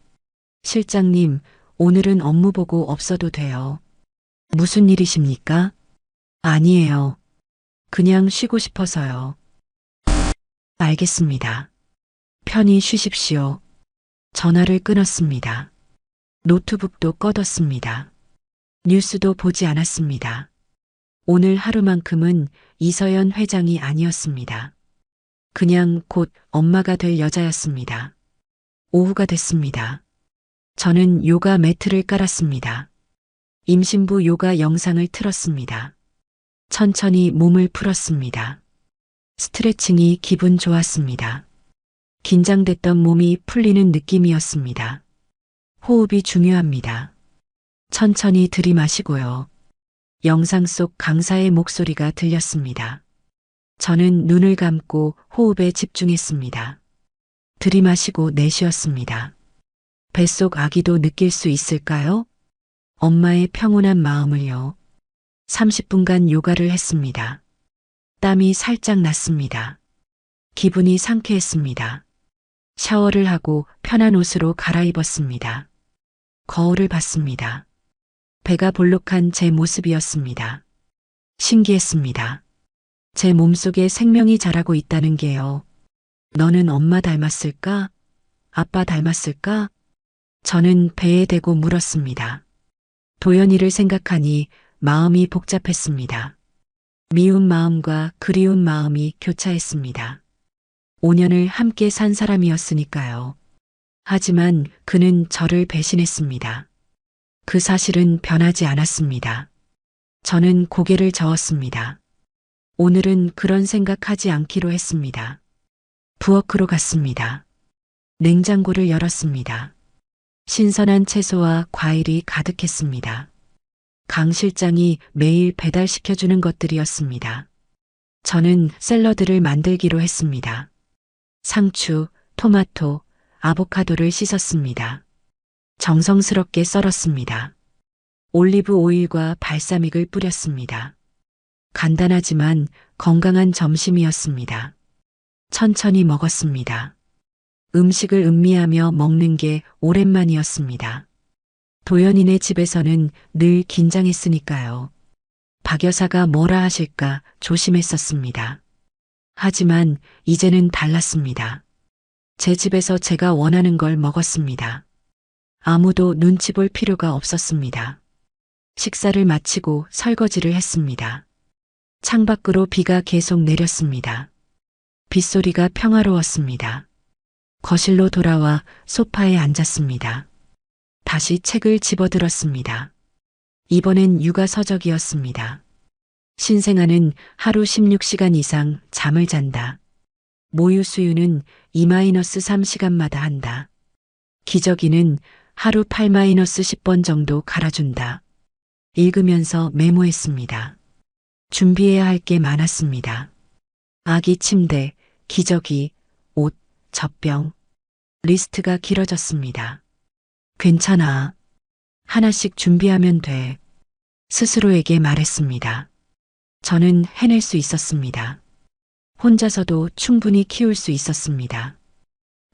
실장님, 오늘은 업무 보고 없어도 돼요. 무슨 일이십니까? 아니에요. 그냥 쉬고 싶어서요. 알겠습니다. 편히 쉬십시오. 전화를 끊었습니다. 노트북도 꺼뒀습니다. 뉴스도 보지 않았습니다. 오늘 하루만큼은 이서연 회장이 아니었습니다. 그냥 곧 엄마가 될 여자였습니다. 오후가 됐습니다. 저는 요가 매트를 깔았습니다. 임신부 요가 영상을 틀었습니다. 천천히 몸을 풀었습니다. 스트레칭이 기분 좋았습니다. 긴장됐던 몸이 풀리는 느낌이었습니다. 호흡이 중요합니다. 천천히 들이마시고요. 영상 속 강사의 목소리가 들렸습니다. 저는 눈을 감고 호흡에 집중했습니다. 들이마시고 내쉬었습니다. 뱃속 아기도 느낄 수 있을까요? 엄마의 평온한 마음을요. 30분간 요가를 했습니다. 땀이 살짝 났습니다. 기분이 상쾌했습니다. 샤워를 하고 편한 옷으로 갈아입었습니다. 거울을 봤습니다. 배가 볼록한 제 모습이었습니다. 신기했습니다. 제 몸속에 생명이 자라고 있다는 게요. 너는 엄마 닮았을까? 아빠 닮았을까? 저는 배에 대고 물었습니다. 도연이를 생각하니 마음이 복잡했습니다. 미운 마음과 그리운 마음이 교차했습니다. 5년을 함께 산 사람이었으니까요. 하지만 그는 저를 배신했습니다. 그 사실은 변하지 않았습니다. 저는 고개를 저었습니다. 오늘은 그런 생각하지 않기로 했습니다. 부엌으로 갔습니다. 냉장고를 열었습니다. 신선한 채소와 과일이 가득했습니다. 강 실장이 매일 배달시켜주는 것들이었습니다. 저는 샐러드를 만들기로 했습니다. 상추, 토마토, 아보카도를 씻었습니다. 정성스럽게 썰었습니다. 올리브 오일과 발사믹을 뿌렸습니다. 간단하지만 건강한 점심이었습니다. 천천히 먹었습니다. 음식을 음미하며 먹는 게 오랜만이었습니다. 도연이네 집에서는 늘 긴장했으니까요. 박 여사가 뭐라 하실까 조심했었습니다. 하지만 이제는 달랐습니다. 제 집에서 제가 원하는 걸 먹었습니다. 아무도 눈치 볼 필요가 없었습니다. 식사를 마치고 설거지를 했습니다. 창밖으로 비가 계속 내렸습니다. 빗소리가 평화로웠습니다. 거실로 돌아와 소파에 앉았습니다. 다시 책을 집어들었습니다. 이번엔 육아 서적이었습니다. 신생아는 하루 16시간 이상 잠을 잔다. 모유 수유는 2-3시간마다 한다. 기저귀는 하루 8-10번 정도 갈아준다. 읽으면서 메모했습니다. 준비해야 할 게 많았습니다. 아기 침대, 기저귀, 옷, 젖병. 리스트가 길어졌습니다. 괜찮아. 하나씩 준비하면 돼. 스스로에게 말했습니다. 저는 해낼 수 있었습니다. 혼자서도 충분히 키울 수 있었습니다.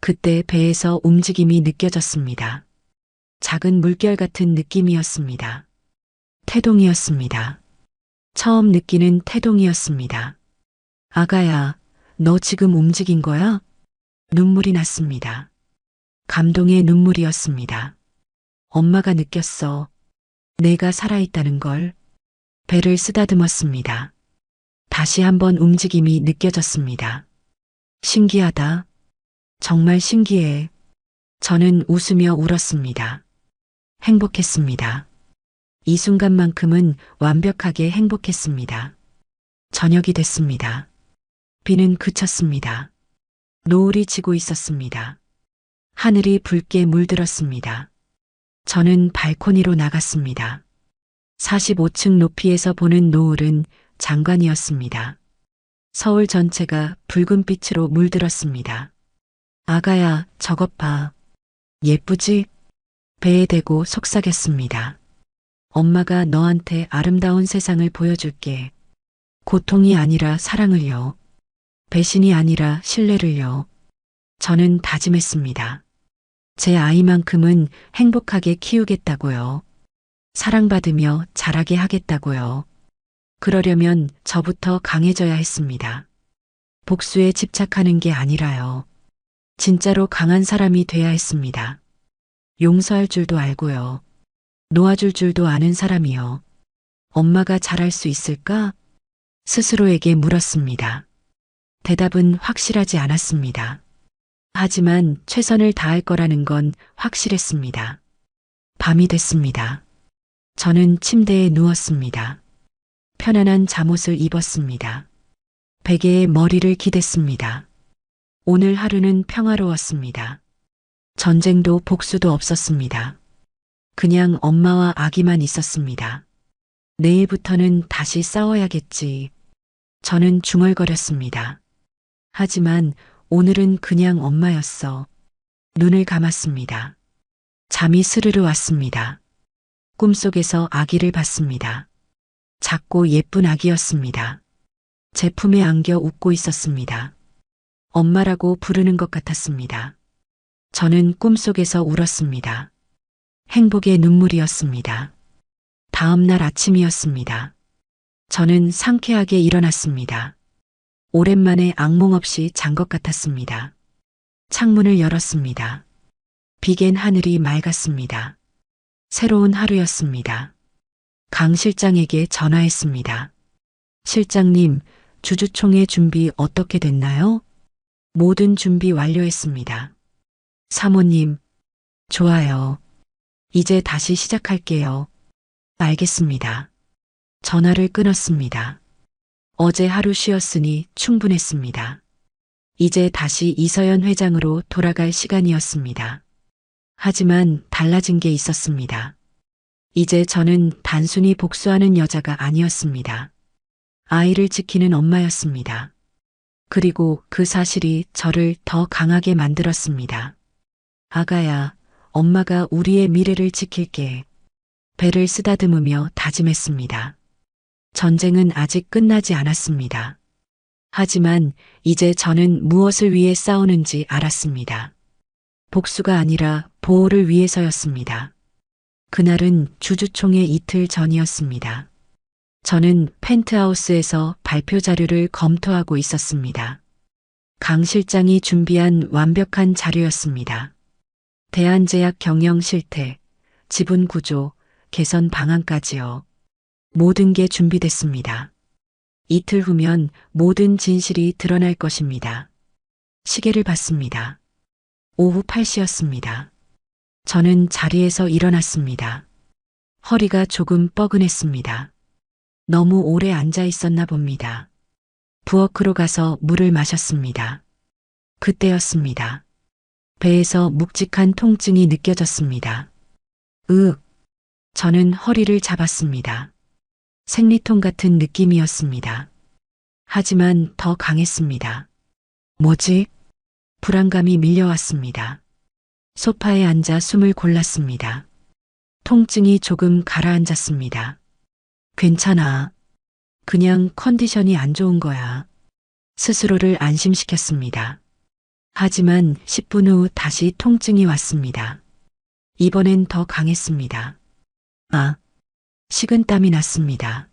그때 배에서 움직임이 느껴졌습니다. 작은 물결 같은 느낌이었습니다. 태동이었습니다. 처음 느끼는 태동이었습니다. 아가야, 너 지금 움직인 거야? 눈물이 났습니다. 감동의 눈물이었습니다. 엄마가 느꼈어. 내가 살아있다는 걸. 배를 쓰다듬었습니다. 다시 한번 움직임이 느껴졌습니다. 신기하다. 정말 신기해. 저는 웃으며 울었습니다. 행복했습니다. 이 순간만큼은 완벽하게 행복했습니다. 저녁이 됐습니다. 비는 그쳤습니다. 노을이 지고 있었습니다. 하늘이 붉게 물들었습니다. 저는 발코니로 나갔습니다. 45층 높이에서 보는 노을은 장관이었습니다. 서울 전체가 붉은 빛으로 물들었습니다. 아가야, 저것 봐. 예쁘지? 배에 대고 속삭였습니다. 엄마가 너한테 아름다운 세상을 보여줄게. 고통이 아니라 사랑을요. 배신이 아니라 신뢰를요. 저는 다짐했습니다. 제 아이만큼은 행복하게 키우겠다고요. 사랑받으며 자라게 하겠다고요. 그러려면 저부터 강해져야 했습니다. 복수에 집착하는 게 아니라요. 진짜로 강한 사람이 돼야 했습니다. 용서할 줄도 알고요. 놓아줄 줄도 아는 사람이요. 엄마가 잘할 수 있을까? 스스로에게 물었습니다. 대답은 확실하지 않았습니다. 하지만 최선을 다할 거라는 건 확실했습니다. 밤이 됐습니다. 저는 침대에 누웠습니다. 편안한 잠옷을 입었습니다. 베개에 머리를 기댔습니다. 오늘 하루는 평화로웠습니다. 전쟁도 복수도 없었습니다. 그냥 엄마와 아기만 있었습니다. 내일부터는 다시 싸워야겠지. 저는 중얼거렸습니다. 하지만 오늘은 그냥 엄마였어. 눈을 감았습니다. 잠이 스르르 왔습니다. 꿈속에서 아기를 봤습니다. 작고 예쁜 아기였습니다. 제 품에 안겨 웃고 있었습니다. 엄마라고 부르는 것 같았습니다. 저는 꿈속에서 울었습니다. 행복의 눈물이었습니다. 다음 날 아침이었습니다. 저는 상쾌하게 일어났습니다. 오랜만에 악몽 없이 잔 것 같았습니다. 창문을 열었습니다. 비겐 하늘이 맑았습니다. 새로운 하루였습니다. 강 실장에게 전화했습니다. 실장님, 주주총회 준비 어떻게 됐나요? 모든 준비 완료했습니다. 사모님, 좋아요. 이제 다시 시작할게요. 알겠습니다. 전화를 끊었습니다. 어제 하루 쉬었으니 충분했습니다. 이제 다시 이서연 회장으로 돌아갈 시간이었습니다. 하지만 달라진 게 있었습니다. 이제 저는 단순히 복수하는 여자가 아니었습니다. 아이를 지키는 엄마였습니다. 그리고 그 사실이 저를 더 강하게 만들었습니다. 아가야, 엄마가 우리의 미래를 지킬게. 배를 쓰다듬으며 다짐했습니다. 전쟁은 아직 끝나지 않았습니다. 하지만 이제 저는 무엇을 위해 싸우는지 알았습니다. 복수가 아니라 보호를 위해서였습니다. 그날은 주주총회 이틀 전이었습니다. 저는 펜트하우스에서 발표 자료를 검토하고 있었습니다. 강 실장이 준비한 완벽한 자료였습니다. 대한제약 경영 실태, 지분 구조, 개선 방안까지요. 모든 게 준비됐습니다. 이틀 후면 모든 진실이 드러날 것입니다. 시계를 봤습니다. 오후 8시였습니다. 저는 자리에서 일어났습니다. 허리가 조금 뻐근했습니다. 너무 오래 앉아 있었나 봅니다. 부엌으로 가서 물을 마셨습니다. 그때였습니다. 배에서 묵직한 통증이 느껴졌습니다. 저는 허리를 잡았습니다. 생리통 같은 느낌이었습니다. 하지만 더 강했습니다. 뭐지? 불안감이 밀려왔습니다. 소파에 앉아 숨을 골랐습니다. 통증이 조금 가라앉았습니다. 괜찮아. 그냥 컨디션이 안 좋은 거야. 스스로를 안심시켰습니다. 하지만 10분 후 다시 통증이 왔습니다. 이번엔 더 강했습니다. 식은땀이 났습니다.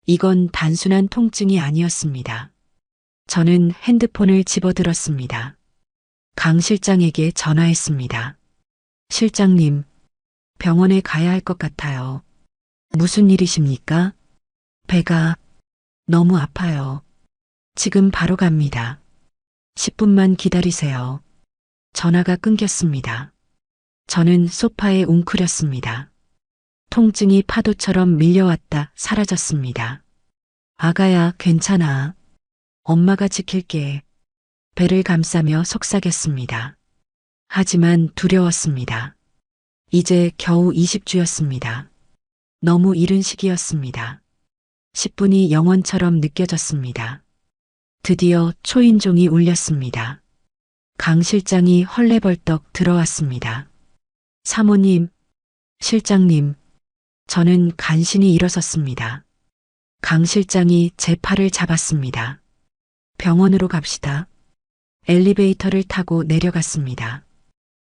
이건 단순한 통증이 아니었습니다. 저는 핸드폰을 집어들었습니다. 강 실장에게 전화했습니다. 실장님, 병원에 가야 할 것 같아요. 무슨 일이십니까? 배가 너무 아파요. 지금 바로 갑니다. 10분만 기다리세요. 전화가 끊겼습니다. 저는 소파에 웅크렸습니다. 통증이 파도처럼 밀려왔다 사라졌습니다. 아가야, 괜찮아. 엄마가 지킬게. 배를 감싸며 속삭였습니다. 하지만 두려웠습니다. 이제 겨우 20주였습니다. 너무 이른 시기였습니다. 10분이 영원처럼 느껴졌습니다. 드디어 초인종이 울렸습니다. 강 실장이 헐레벌떡 들어왔습니다. 사모님, 실장님, 저는 간신히 일어섰습니다. 강 실장이 제 팔을 잡았습니다. 병원으로 갑시다. 엘리베이터를 타고 내려갔습니다.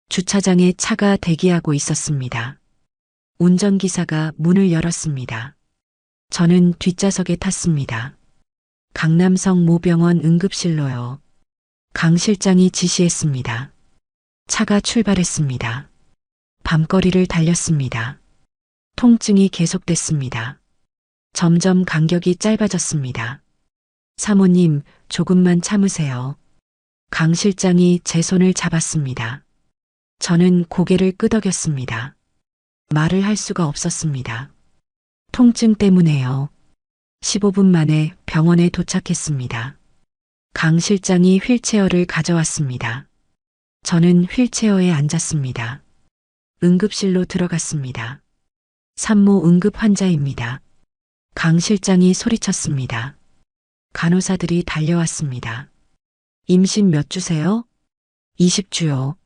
주차장에 차가 대기하고 있었습니다. 운전기사가 문을 열었습니다. 저는 뒷좌석에 탔습니다. 강남성 모병원 응급실로요. 강 실장이 지시했습니다. 차가 출발했습니다. 밤거리를 달렸습니다. 통증이 계속됐습니다. 점점 간격이 짧아졌습니다. 사모님, 조금만 참으세요. 강 실장이 제 손을 잡았습니다. 저는 고개를 끄덕였습니다. 말을 할 수가 없었습니다. 통증 때문에요. 15분 만에 병원에 도착했습니다. 강 실장이 휠체어를 가져왔습니다. 저는 휠체어에 앉았습니다. 응급실로 들어갔습니다. 산모 응급 환자입니다. 강 실장이 소리쳤습니다. 간호사들이 달려왔습니다. 임신 몇 주세요? 20주요.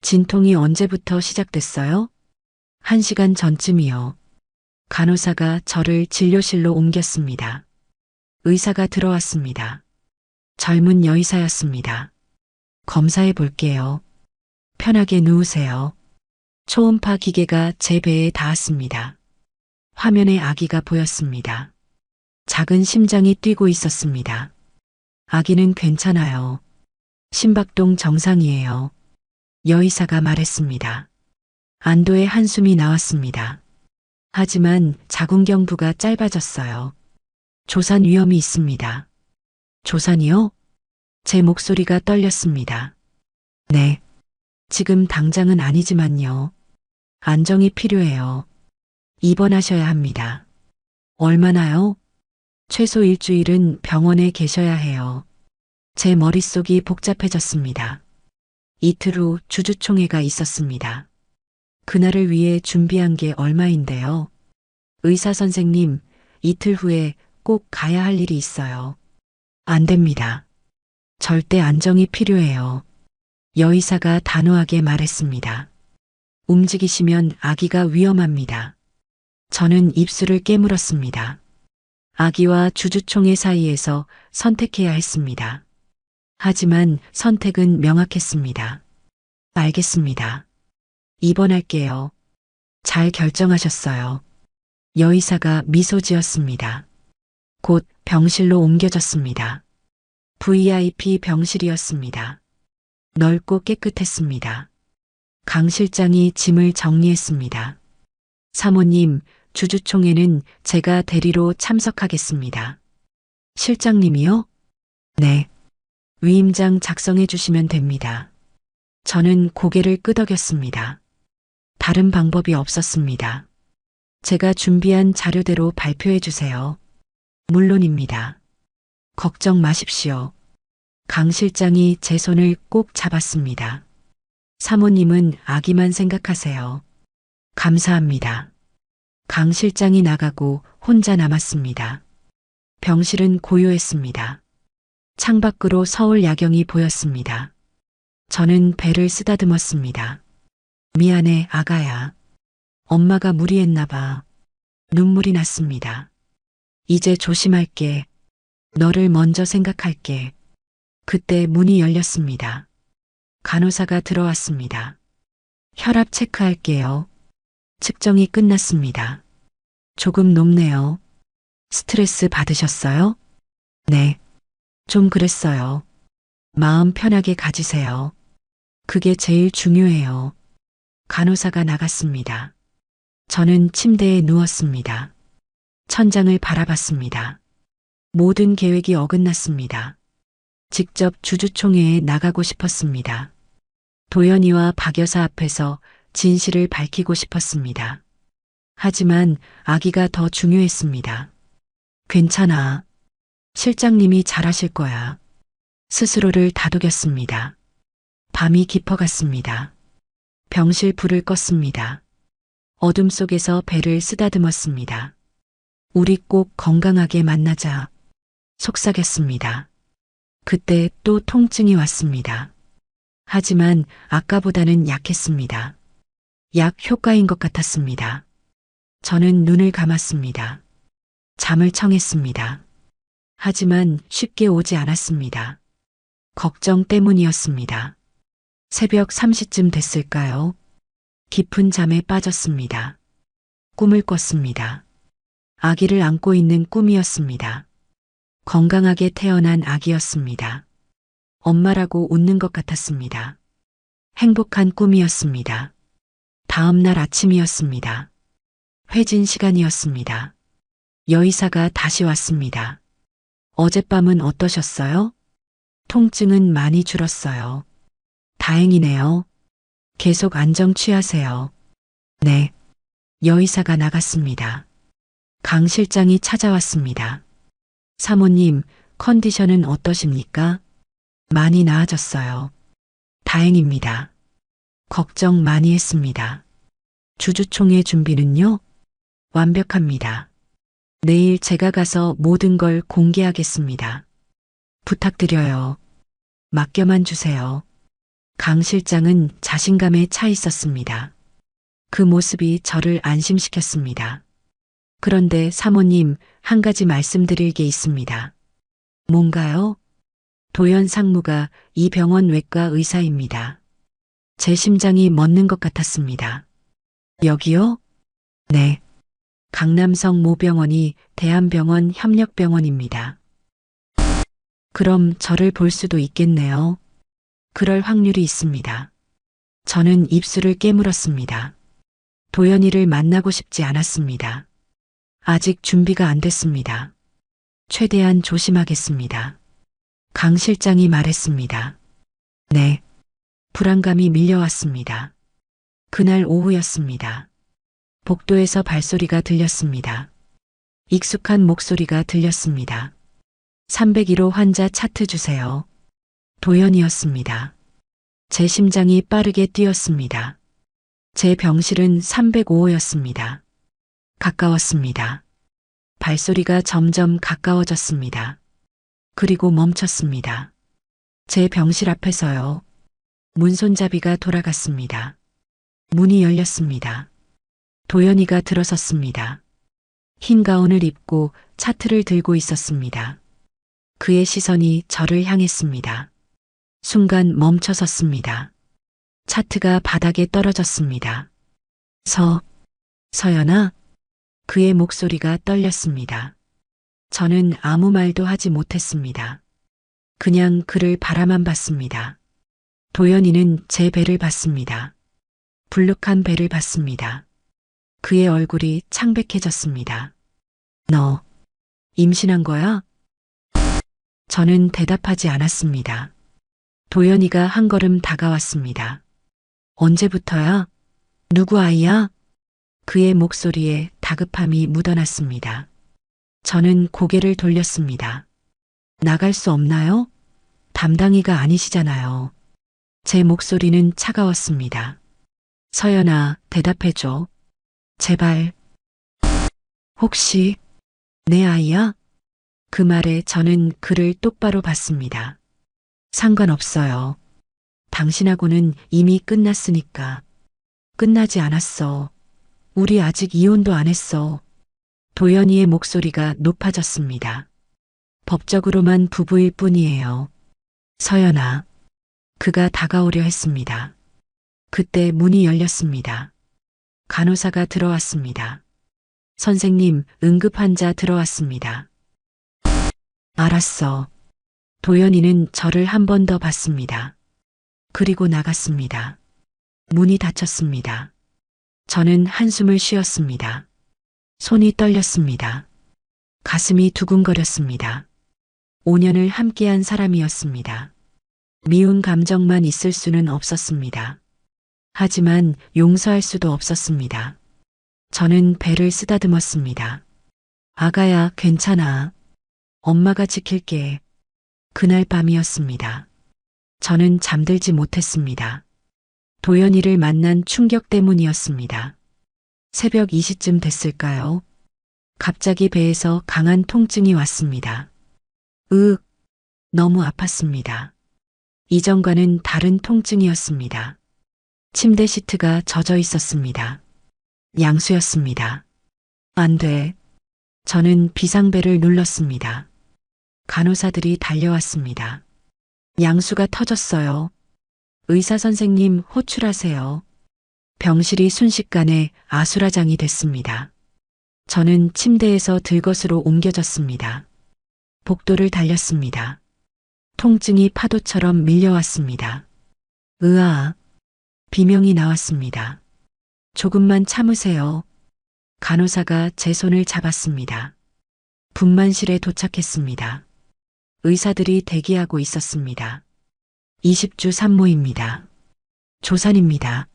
진통이 언제부터 시작됐어요? 1시간 전쯤이요. 간호사가 저를 진료실로 옮겼습니다. 의사가 들어왔습니다. 젊은 여의사였습니다. 검사해 볼게요. 편하게 누우세요. 초음파 기계가 제 배에 닿았습니다. 화면에 아기가 보였습니다. 작은 심장이 뛰고 있었습니다. 아기는 괜찮아요. 심박동 정상이에요. 여의사가 말했습니다. 안도의 한숨이 나왔습니다. 하지만 자궁경부가 짧아졌어요. 조산 위험이 있습니다. 조산이요? 제 목소리가 떨렸습니다. 네. 지금 당장은 아니지만요. 안정이 필요해요. 입원하셔야 합니다. 얼마나요? 최소 일주일은 병원에 계셔야 해요. 제 머릿속이 복잡해졌습니다. 이틀 후 주주총회가 있었습니다. 그날을 위해 준비한 게 얼마인데요. 의사 선생님, 이틀 후에 꼭 가야 할 일이 있어요. 안 됩니다. 절대 안정이 필요해요. 여의사가 단호하게 말했습니다. 움직이시면 아기가 위험합니다. 저는 입술을 깨물었습니다. 아기와 주주총회 사이에서 선택해야 했습니다. 하지만 선택은 명확했습니다. 알겠습니다. 입원할게요. 잘 결정하셨어요. 여의사가 미소 지었습니다. 곧 병실로 옮겨졌습니다. VIP 병실이었습니다. 넓고 깨끗했습니다. 강 실장이 짐을 정리했습니다. 사모님, 주주총회는 제가 대리로 참석하겠습니다. 실장님이요? 네. 위임장 작성해 주시면 됩니다. 저는 고개를 끄덕였습니다. 다른 방법이 없었습니다. 제가 준비한 자료대로 발표해 주세요. 물론입니다. 걱정 마십시오. 강 실장이 제 손을 꼭 잡았습니다. 사모님은 아기만 생각하세요. 감사합니다. 강 실장이 나가고 혼자 남았습니다. 병실은 고요했습니다. 창밖으로 서울 야경이 보였습니다. 저는 배를 쓰다듬었습니다. 미안해, 아가야. 엄마가 무리했나 봐. 눈물이 났습니다. 이제 조심할게. 너를 먼저 생각할게. 그때 문이 열렸습니다. 간호사가 들어왔습니다. 혈압 체크할게요. 측정이 끝났습니다. 조금 높네요. 스트레스 받으셨어요? 네. 좀 그랬어요. 마음 편하게 가지세요. 그게 제일 중요해요. 간호사가 나갔습니다. 저는 침대에 누웠습니다. 천장을 바라봤습니다. 모든 계획이 어긋났습니다. 직접 주주총회에 나가고 싶었습니다. 도연이와 박 여사 앞에서 진실을 밝히고 싶었습니다. 하지만 아기가 더 중요했습니다. 괜찮아. 실장님이 잘하실 거야. 스스로를 다독였습니다. 밤이 깊어갔습니다. 병실 불을 껐습니다. 어둠 속에서 배를 쓰다듬었습니다. 우리 꼭 건강하게 만나자. 속삭였습니다. 그때 또 통증이 왔습니다. 하지만 아까보다는 약했습니다. 약 효과인 것 같았습니다. 저는 눈을 감았습니다. 잠을 청했습니다. 하지만 쉽게 오지 않았습니다. 걱정 때문이었습니다. 새벽 3시쯤 됐을까요? 깊은 잠에 빠졌습니다. 꿈을 꿨습니다. 아기를 안고 있는 꿈이었습니다. 건강하게 태어난 아기였습니다. 엄마라고 웃는 것 같았습니다. 행복한 꿈이었습니다. 다음 날 아침이었습니다. 회진 시간이었습니다. 여의사가 다시 왔습니다. 어젯밤은 어떠셨어요? 통증은 많이 줄었어요. 다행이네요. 계속 안정 취하세요. 네. 여의사가 나갔습니다. 강 실장이 찾아왔습니다. 사모님, 컨디션은 어떠십니까? 많이 나아졌어요. 다행입니다. 걱정 많이 했습니다. 주주총회 준비는요? 완벽합니다. 내일 제가 가서 모든 걸 공개하겠습니다. 부탁드려요. 맡겨만 주세요. 강 실장은 자신감에 차 있었습니다. 그 모습이 저를 안심시켰습니다. 그런데 사모님, 한 가지 말씀드릴 게 있습니다. 뭔가요? 도연 상무가 이 병원 외과 의사입니다. 제 심장이 멎는 것 같았습니다. 여기요? 네. 강남성 모병원이 대한병원 협력병원입니다. 그럼 저를 볼 수도 있겠네요. 그럴 확률이 있습니다. 저는 입술을 깨물었습니다. 도연이를 만나고 싶지 않았습니다. 아직 준비가 안 됐습니다. 최대한 조심하겠습니다. 강 실장이 말했습니다. 네. 불안감이 밀려왔습니다. 그날 오후였습니다. 복도에서 발소리가 들렸습니다. 익숙한 목소리가 들렸습니다. 301호 환자 차트 주세요. 도연이었습니다. 제 심장이 빠르게 뛰었습니다. 제 병실은 305호였습니다. 가까웠습니다. 발소리가 점점 가까워졌습니다. 그리고 멈췄습니다. 제 병실 앞에서요. 문손잡이가 돌아갔습니다. 문이 열렸습니다. 도연이가 들어섰습니다. 흰 가운을 입고 차트를 들고 있었습니다. 그의 시선이 저를 향했습니다. 순간 멈춰섰습니다. 차트가 바닥에 떨어졌습니다. 서연아? 그의 목소리가 떨렸습니다. 저는 아무 말도 하지 못했습니다. 그냥 그를 바라만 봤습니다. 도연이는 제 배를 봤습니다. 불룩한 배를 봤습니다. 그의 얼굴이 창백해졌습니다. 너 임신한 거야? 저는 대답하지 않았습니다. 도연이가 한 걸음 다가왔습니다. 언제부터야? 누구 아이야? 그의 목소리에 다급함이 묻어났습니다. 저는 고개를 돌렸습니다. 나갈 수 없나요? 담당이가 아니시잖아요. 제 목소리는 차가웠습니다. 서연아, 대답해줘. 제발. 혹시 내 아이야? 그 말에 저는 그를 똑바로 봤습니다. 상관없어요. 당신하고는 이미 끝났으니까. 끝나지 않았어. 우리 아직 이혼도 안 했어. 도연이의 목소리가 높아졌습니다. 법적으로만 부부일 뿐이에요. 서연아. 그가 다가오려 했습니다. 그때 문이 열렸습니다. 간호사가 들어왔습니다. 선생님, 응급환자 들어왔습니다. 알았어. 도연이는 저를 한 번 더 봤습니다. 그리고 나갔습니다. 문이 닫혔습니다. 저는 한숨을 쉬었습니다. 손이 떨렸습니다. 가슴이 두근거렸습니다. 5년을 함께한 사람이었습니다. 미운 감정만 있을 수는 없었습니다. 하지만 용서할 수도 없었습니다. 저는 배를 쓰다듬었습니다. 아가야, 괜찮아. 엄마가 지킬게. 그날 밤이었습니다. 저는 잠들지 못했습니다. 도연이를 만난 충격 때문이었습니다. 새벽 2시쯤 됐을까요? 갑자기 배에서 강한 통증이 왔습니다. 너무 아팠습니다. 이전과는 다른 통증이었습니다. 침대 시트가 젖어 있었습니다. 양수였습니다. 안 돼. 저는 비상벨을 눌렀습니다. 간호사들이 달려왔습니다. 양수가 터졌어요. 의사 선생님, 호출하세요. 병실이 순식간에 아수라장이 됐습니다. 저는 침대에서 들것으로 옮겨졌습니다. 복도를 달렸습니다. 통증이 파도처럼 밀려왔습니다. 으아, 비명이 나왔습니다. 조금만 참으세요. 간호사가 제 손을 잡았습니다. 분만실에 도착했습니다. 의사들이 대기하고 있었습니다. 20주 산모입니다. 조산입니다.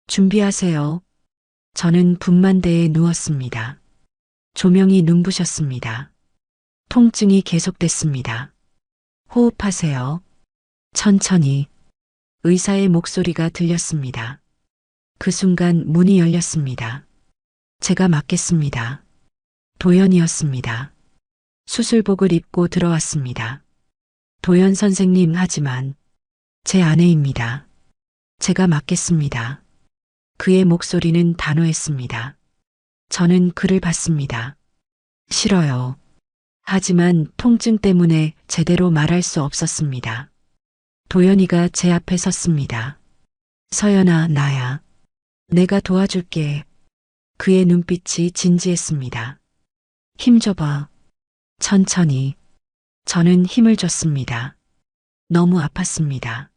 준비하세요. 저는 분만대에 누웠습니다. 조명이 눈부셨습니다. 통증이 계속됐습니다. 호흡하세요. 천천히. 의사의 목소리가 들렸습니다. 그 순간 문이 열렸습니다. 제가 맡겠습니다. 도연이었습니다. 수술복을 입고 들어왔습니다. 도연 선생님, 하지만 제 아내입니다. 제가 맡겠습니다. 그의 목소리는 단호했습니다. 저는 그를 봤습니다. 싫어요. 하지만 통증 때문에 제대로 말할 수 없었습니다. 도연이가 제 앞에 섰습니다. 서연아, 나야. 내가 도와줄게. 그의 눈빛이 진지했습니다. 힘 줘봐. 천천히. 저는 힘을 줬습니다. 너무 아팠습니다.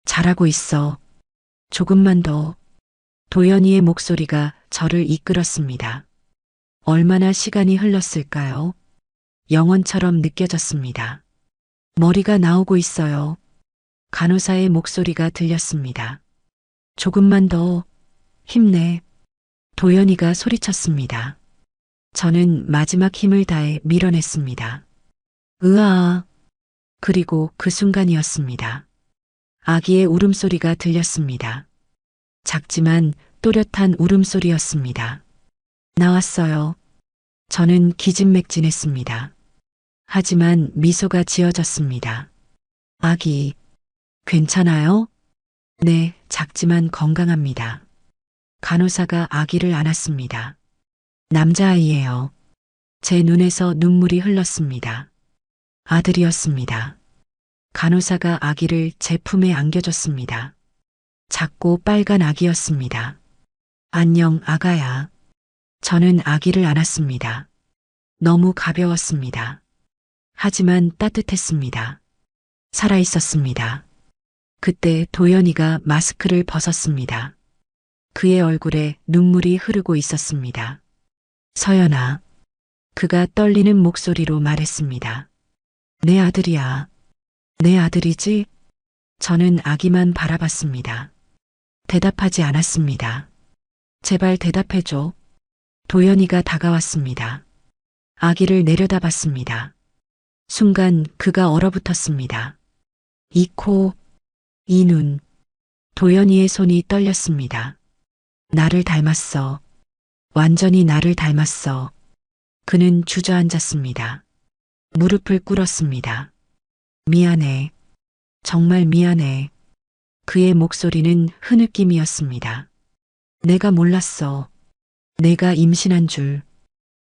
잘하고 있어. 조금만 더. 도연이의 목소리가 저를 이끌었습니다. 얼마나 시간이 흘렀을까요? 영원처럼 느껴졌습니다. 머리가 나오고 있어요. 간호사의 목소리가 들렸습니다. 조금만 더. 힘내. 도연이가 소리쳤습니다. 저는 마지막 힘을 다해 밀어냈습니다. 으아. 그리고 그 순간이었습니다. 아기의 울음소리가 들렸습니다. 작지만 또렷한 울음소리였습니다. 나왔어요. 저는 기진맥진했습니다. 하지만 미소가 지어졌습니다. 아기, 괜찮아요? 네, 작지만 건강합니다. 간호사가 아기를 안았습니다. 남자아이예요. 제 눈에서 눈물이 흘렀습니다. 아들이었습니다. 간호사가 아기를 제 품에 안겨줬습니다. 작고 빨간 아기였습니다. 안녕, 아가야. 저는 아기를 안았습니다. 너무 가벼웠습니다. 하지만 따뜻했습니다. 살아있었습니다. 그때 도연이가 마스크를 벗었습니다. 그의 얼굴에 눈물이 흐르고 있었습니다. 서연아. 그가 떨리는 목소리로 말했습니다. 내 아들이야. 내 아들이지? 저는 아기만 바라봤습니다. 대답하지 않았습니다. 제발 대답해줘. 도연이가 다가왔습니다. 아기를 내려다봤습니다. 순간 그가 얼어붙었습니다. 이 코, 이 눈. 도연이의 손이 떨렸습니다. 나를 닮았어. 완전히 나를 닮았어. 그는 주저앉았습니다. 무릎을 꿇었습니다. 미안해. 정말 미안해. 그의 목소리는 흐느낌이었습니다. 내가 몰랐어. 내가 임신한 줄.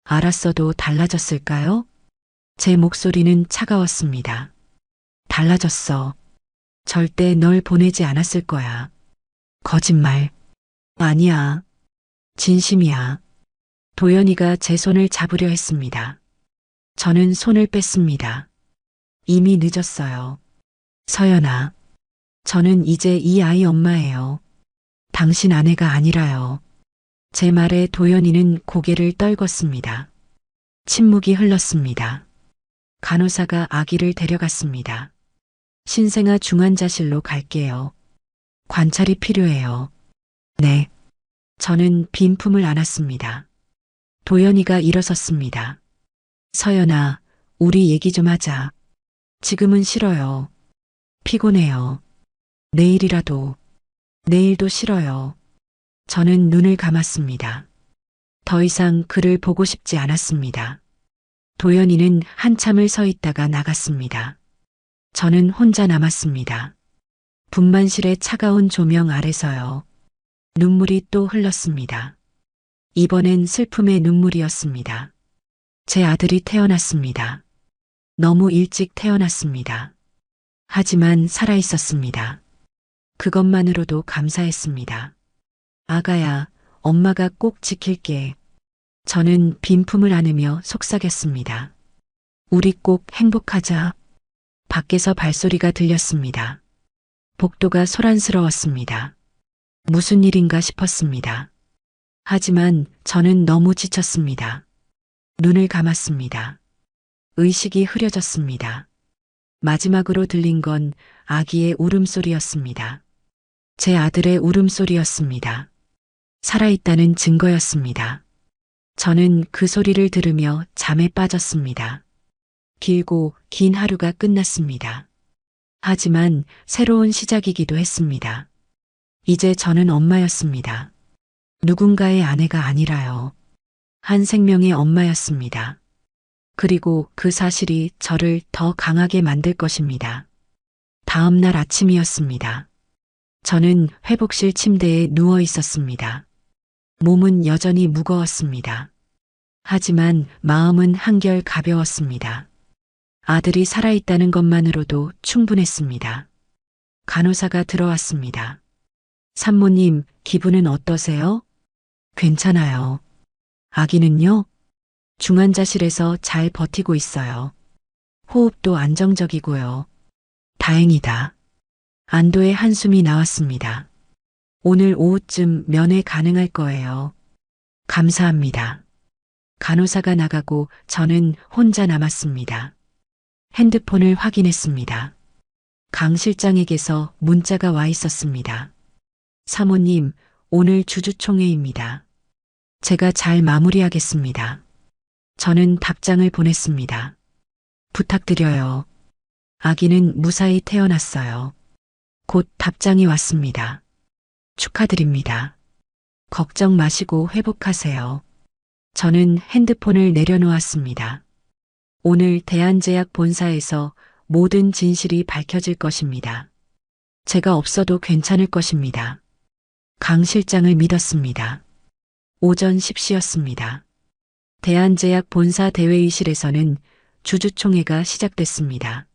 알았어도 달라졌을까요? 제 목소리는 차가웠습니다. 달라졌어. 절대 널 보내지 않았을 거야. 거짓말. 아니야. 진심이야. 도연이가 제 손을 잡으려 했습니다. 저는 손을 뺐습니다. 이미 늦었어요. 서연아. 저는 이제 이 아이 엄마예요. 당신 아내가 아니라요. 제 말에 도연이는 고개를 떨궜습니다. 침묵이 흘렀습니다. 간호사가 아기를 데려갔습니다. 신생아 중환자실로 갈게요. 관찰이 필요해요. 네. 저는 빈품을 안았습니다. 도연이가 일어섰습니다. 서연아, 우리 얘기 좀 하자. 지금은 싫어요. 피곤해요. 내일이라도. 내일도 싫어요. 저는 눈을 감았습니다. 더 이상 그를 보고 싶지 않았습니다. 도연이는 한참을 서 있다가 나갔습니다. 저는 혼자 남았습니다. 분만실의 차가운 조명 아래서요. 눈물이 또 흘렀습니다. 이번엔 슬픔의 눈물이었습니다. 제 아들이 태어났습니다. 너무 일찍 태어났습니다. 하지만 살아 있었습니다. 그것만으로도 감사했습니다. 아가야, 엄마가 꼭 지킬게. 저는 빈품을 안으며 속삭였습니다. 우리 꼭 행복하자. 밖에서 발소리가 들렸습니다. 복도가 소란스러웠습니다. 무슨 일인가 싶었습니다. 하지만 저는 너무 지쳤습니다. 눈을 감았습니다. 의식이 흐려졌습니다. 마지막으로 들린 건 아기의 울음소리였습니다. 제 아들의 울음소리였습니다. 살아있다는 증거였습니다. 저는 그 소리를 들으며 잠에 빠졌습니다. 길고 긴 하루가 끝났습니다. 하지만 새로운 시작이기도 했습니다. 이제 저는 엄마였습니다. 누군가의 아내가 아니라요. 한 생명의 엄마였습니다. 그리고 그 사실이 저를 더 강하게 만들 것입니다. 다음 날 아침이었습니다. 저는 회복실 침대에 누워 있었습니다. 몸은 여전히 무거웠습니다. 하지만 마음은 한결 가벼웠습니다. 아들이 살아있다는 것만으로도 충분했습니다. 간호사가 들어왔습니다. 산모님, 기분은 어떠세요? 괜찮아요. 아기는요? 중환자실에서 잘 버티고 있어요. 호흡도 안정적이고요. 다행이다. 안도의 한숨이 나왔습니다. 오늘 오후쯤 면회 가능할 거예요. 감사합니다. 간호사가 나가고 저는 혼자 남았습니다. 핸드폰을 확인했습니다. 강 실장에게서 문자가 와 있었습니다. 사모님, 오늘 주주총회입니다. 제가 잘 마무리하겠습니다. 저는 답장을 보냈습니다. 부탁드려요. 아기는 무사히 태어났어요. 곧 답장이 왔습니다. 축하드립니다. 걱정 마시고 회복하세요. 저는 핸드폰을 내려놓았습니다. 오늘 대한제약 본사에서 모든 진실이 밝혀질 것입니다. 제가 없어도 괜찮을 것입니다. 강 실장을 믿었습니다. 오전 10시였습니다. 대한제약 본사 대회의실에서는 주주총회가 시작됐습니다.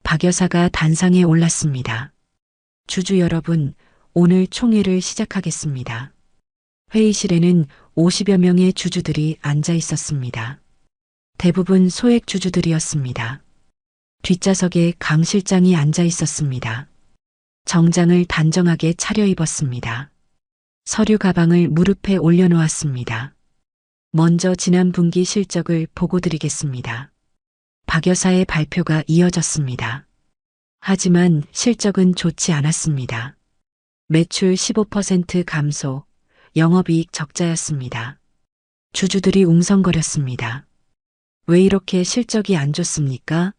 박 여사가 단상에 올랐습니다. 주주 여러분, 오늘 총회를 시작하겠습니다. 회의실에는 50여 명의 주주들이 앉아 있었습니다. 대부분 소액 주주들이었습니다. 뒷좌석에 강 실장이 앉아 있었습니다. 정장을 단정하게 차려입었습니다. 서류 가방을 무릎에 올려놓았습니다. 먼저 지난 분기 실적을 보고 드리겠습니다. 박 여사의 발표가 이어졌습니다. 하지만 실적은 좋지 않았습니다. 매출 15% 감소, 영업이익 적자였습니다. 주주들이 웅성거렸습니다. 왜 이렇게 실적이 안 좋습니까?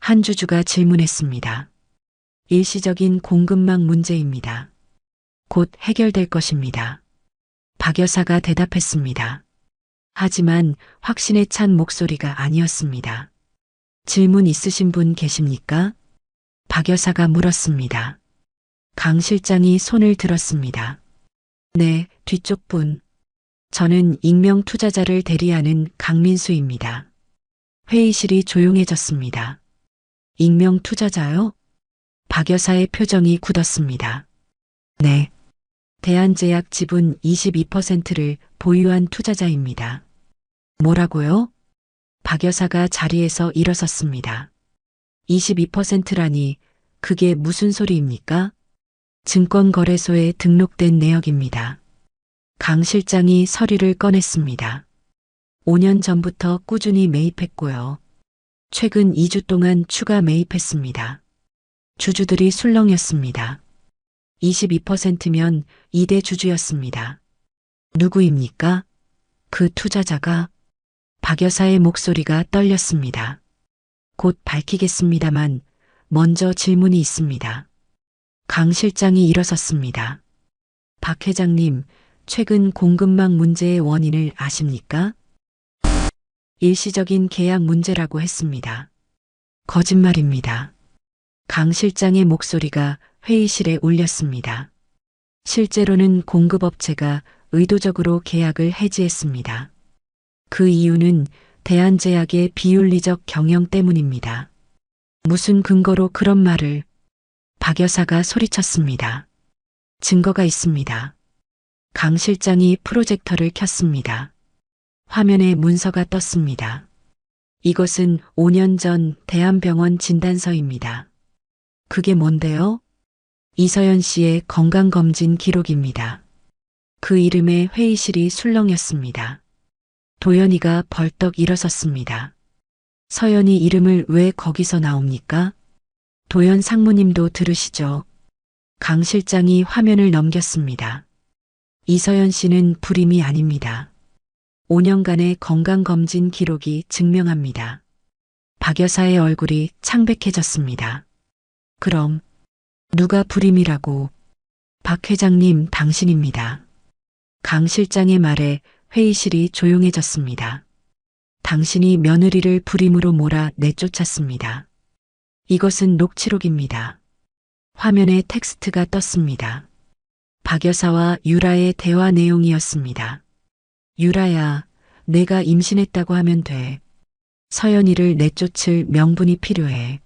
한 주주가 질문했습니다. 일시적인 공급망 문제입니다. 곧 해결될 것입니다. 박 여사가 대답했습니다. 하지만 확신에 찬 목소리가 아니었습니다. 질문 있으신 분 계십니까? 박 여사가 물었습니다. 강 실장이 손을 들었습니다. 네, 뒤쪽 분. 저는 익명 투자자를 대리하는 강민수입니다. 회의실이 조용해졌습니다. 익명 투자자요? 박 여사의 표정이 굳었습니다. 네. 대한제약 지분 22%를 보유한 투자자입니다. 뭐라고요? 박 여사가 자리에서 일어섰습니다. 22%라니 그게 무슨 소리입니까? 증권거래소에 등록된 내역입니다. 강 실장이 서류를 꺼냈습니다. 5년 전부터 꾸준히 매입했고요. 최근 2주 동안 추가 매입했습니다. 주주들이 술렁였습니다. 22%면 2대 주주였습니다. 누구입니까? 그 투자자가? 박 여사의 목소리가 떨렸습니다. 곧 밝히겠습니다만 먼저 질문이 있습니다. 강 실장이 일어섰습니다. 박 회장님, 최근 공급망 문제의 원인을 아십니까? 일시적인 계약 문제라고 했습니다. 거짓말입니다. 강 실장의 목소리가 회의실에 울렸습니다. 실제로는 공급업체가 의도적으로 계약을 해지했습니다. 그 이유는 대한제약의 비윤리적 경영 때문입니다. 무슨 근거로 그런 말을? 박 여사가 소리쳤습니다. 증거가 있습니다. 강 실장이 프로젝터를 켰습니다. 화면에 문서가 떴습니다. 이것은 5년 전 대한병원 진단서입니다. 그게 뭔데요? 이서연 씨의 건강검진 기록입니다. 그 이름에 회의실이 술렁였습니다. 도연이가 벌떡 일어섰습니다. 서연이 이름을 왜 거기서 나옵니까? 도연 상무님도 들으시죠? 강 실장이 화면을 넘겼습니다. 이서연 씨는 불임이 아닙니다. 5년간의 건강검진 기록이 증명합니다. 박 여사의 얼굴이 창백해졌습니다. 그럼 누가 불임이라고? 박 회장님, 당신입니다. 강 실장의 말에 회의실이 조용해졌습니다. 당신이 며느리를 불임으로 몰아 내쫓았습니다. 이것은 녹취록입니다. 화면에 텍스트가 떴습니다. 박 여사와 유라의 대화 내용이었습니다. 유라야, 내가 임신했다고 하면 돼. 서연이를 내쫓을 명분이 필요해.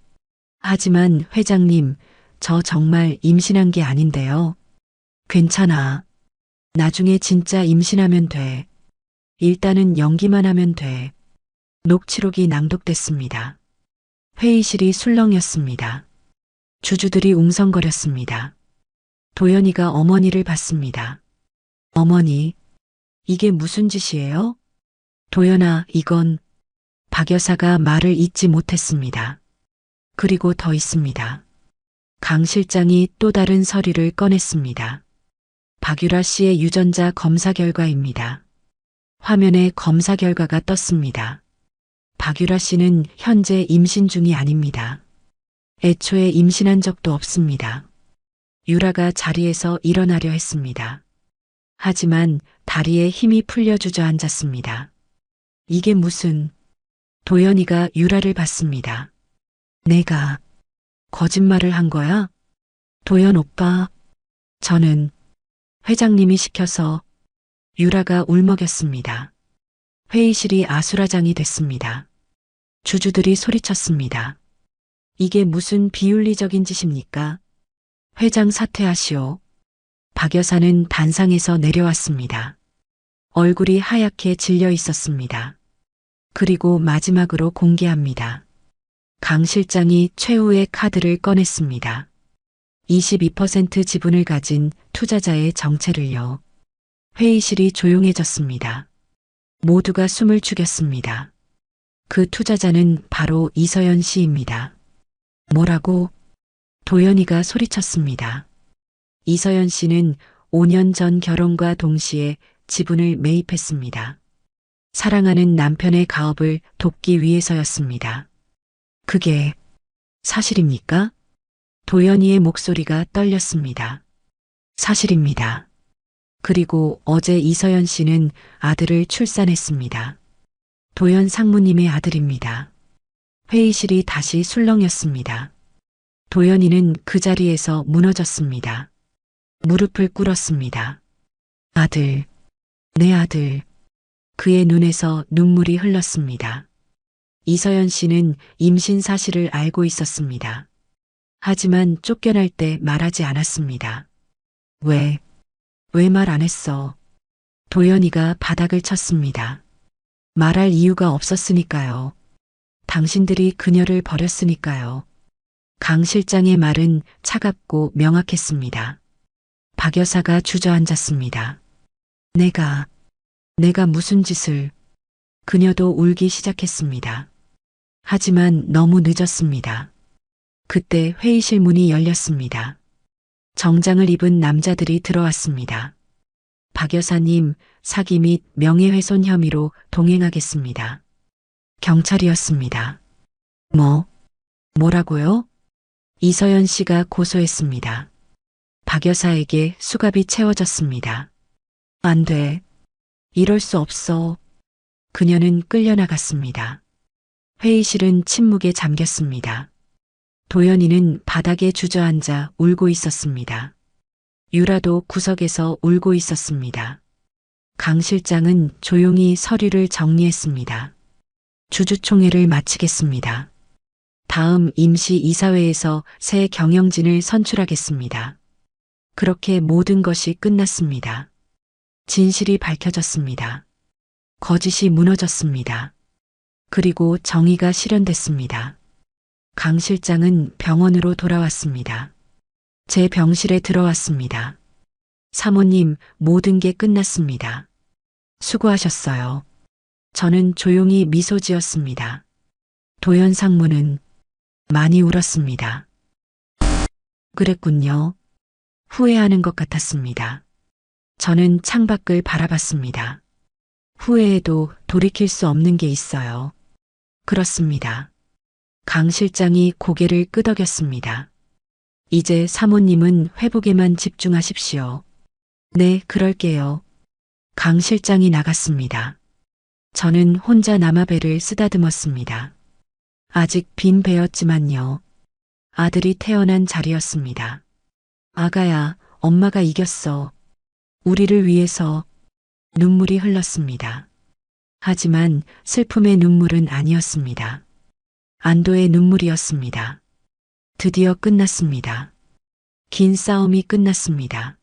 하지만 회장님, 저 정말 임신한 게 아닌데요. 괜찮아. 나중에 진짜 임신하면 돼. 일단은 연기만 하면 돼. 녹취록이 낭독됐습니다. 회의실이 술렁였습니다. 주주들이 웅성거렸습니다. 도연이가 어머니를 봤습니다. 어머니, 이게 무슨 짓이에요? 도연아, 이건 박 여사가 말을 잇지 못했습니다. 그리고 더 있습니다. 강 실장이 또 다른 서류를 꺼냈습니다. 박유라 씨의 유전자 검사 결과입니다. 화면에 검사 결과가 떴습니다. 박유라 씨는 현재 임신 중이 아닙니다. 애초에 임신한 적도 없습니다. 유라가 자리에서 일어나려 했습니다. 하지만 다리에 힘이 풀려 주저앉았습니다. 이게 무슨? 도연이가 유라를 봤습니다. 내가 거짓말을 한 거야? 도연 오빠, 저는 회장님이 시켜서. 유라가 울먹였습니다. 회의실이 아수라장이 됐습니다. 주주들이 소리쳤습니다. 이게 무슨 비윤리적인 짓입니까? 회장 사퇴하시오. 박 여사는 단상에서 내려왔습니다. 얼굴이 하얗게 질려 있었습니다. 그리고 마지막으로 공개합니다. 강 실장이 최후의 카드를 꺼냈습니다. 22% 지분을 가진 투자자의 정체를요. 회의실이 조용해졌습니다. 모두가 숨을 죽였습니다. 그 투자자는 바로 이서연 씨입니다. 뭐라고? 도연이가 소리쳤습니다. 이서연 씨는 5년 전 결혼과 동시에 지분을 매입했습니다. 사랑하는 남편의 가업을 돕기 위해서였습니다. 그게 사실입니까? 도연이의 목소리가 떨렸습니다. 사실입니다. 그리고 어제 이서연 씨는 아들을 출산했습니다. 도연 상무님의 아들입니다. 회의실이 다시 술렁였습니다. 도연이는 그 자리에서 무너졌습니다. 무릎을 꿇었습니다. 아들, 내 아들. 그의 눈에서 눈물이 흘렀습니다. 이서연 씨는 임신 사실을 알고 있었습니다. 하지만 쫓겨날 때 말하지 않았습니다. 왜 말 안 했어? 도연이가 바닥을 쳤습니다. 말할 이유가 없었으니까요. 당신들이 그녀를 버렸으니까요. 강 실장의 말은 차갑고 명확했습니다. 박 여사가 주저앉았습니다. 내가 무슨 짓을? 그녀도 울기 시작했습니다. 하지만 너무 늦었습니다. 그때 회의실 문이 열렸습니다. 정장을 입은 남자들이 들어왔습니다. 박 여사님, 사기 및 명예훼손 혐의로 동행하겠습니다. 경찰이었습니다. 뭐라고요? 이서연 씨가 고소했습니다. 박 여사에게 수갑이 채워졌습니다. 안 돼. 이럴 수 없어. 그녀는 끌려나갔습니다. 회의실은 침묵에 잠겼습니다. 도연이는 바닥에 주저앉아 울고 있었습니다. 유라도 구석에서 울고 있었습니다. 강 실장은 조용히 서류를 정리했습니다. 주주총회를 마치겠습니다. 다음 임시 이사회에서 새 경영진을 선출하겠습니다. 그렇게 모든 것이 끝났습니다. 진실이 밝혀졌습니다. 거짓이 무너졌습니다. 그리고 정의가 실현됐습니다. 강 실장은 병원으로 돌아왔습니다. 제 병실에 들어왔습니다. 사모님, 모든 게 끝났습니다. 수고하셨어요. 저는 조용히 미소 지었습니다. 도연 상무는 많이 울었습니다. 그랬군요. 후회하는 것 같았습니다. 저는 창밖을 바라봤습니다. 후회해도 돌이킬 수 없는 게 있어요. 그렇습니다. 강 실장이 고개를 끄덕였습니다. 이제 사모님은 회복에만 집중하십시오. 네, 그럴게요. 강 실장이 나갔습니다. 저는 혼자 남아배를 쓰다듬었습니다. 아직 빈 배였지만요. 아들이 태어난 자리였습니다. 아가야, 엄마가 이겼어. 우리를 위해서. 눈물이 흘렀습니다. 하지만 슬픔의 눈물은 아니었습니다. 안도의 눈물이었습니다. 드디어 끝났습니다. 긴 싸움이 끝났습니다.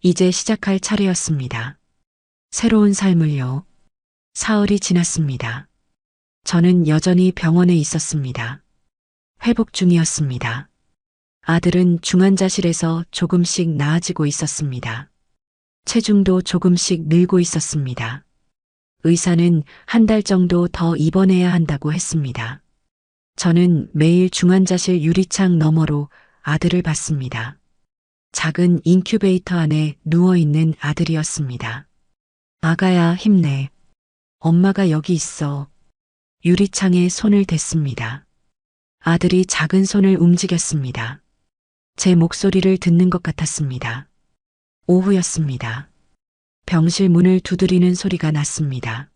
이제 시작할 차례였습니다. 새로운 삶을요. 사흘이 지났습니다. 저는 여전히 병원에 있었습니다. 회복 중이었습니다. 아들은 중환자실에서 조금씩 나아지고 있었습니다. 체중도 조금씩 늘고 있었습니다. 의사는 한 달 정도 더 입원해야 한다고 했습니다. 저는 매일 중환자실 유리창 너머로 아들을 봤습니다. 작은 인큐베이터 안에 누워있는 아들이었습니다. 아가야, 힘내. 엄마가 여기 있어. 유리창에 손을 댔습니다. 아들이 작은 손을 움직였습니다. 제 목소리를 듣는 것 같았습니다. 오후였습니다. 병실 문을 두드리는 소리가 났습니다.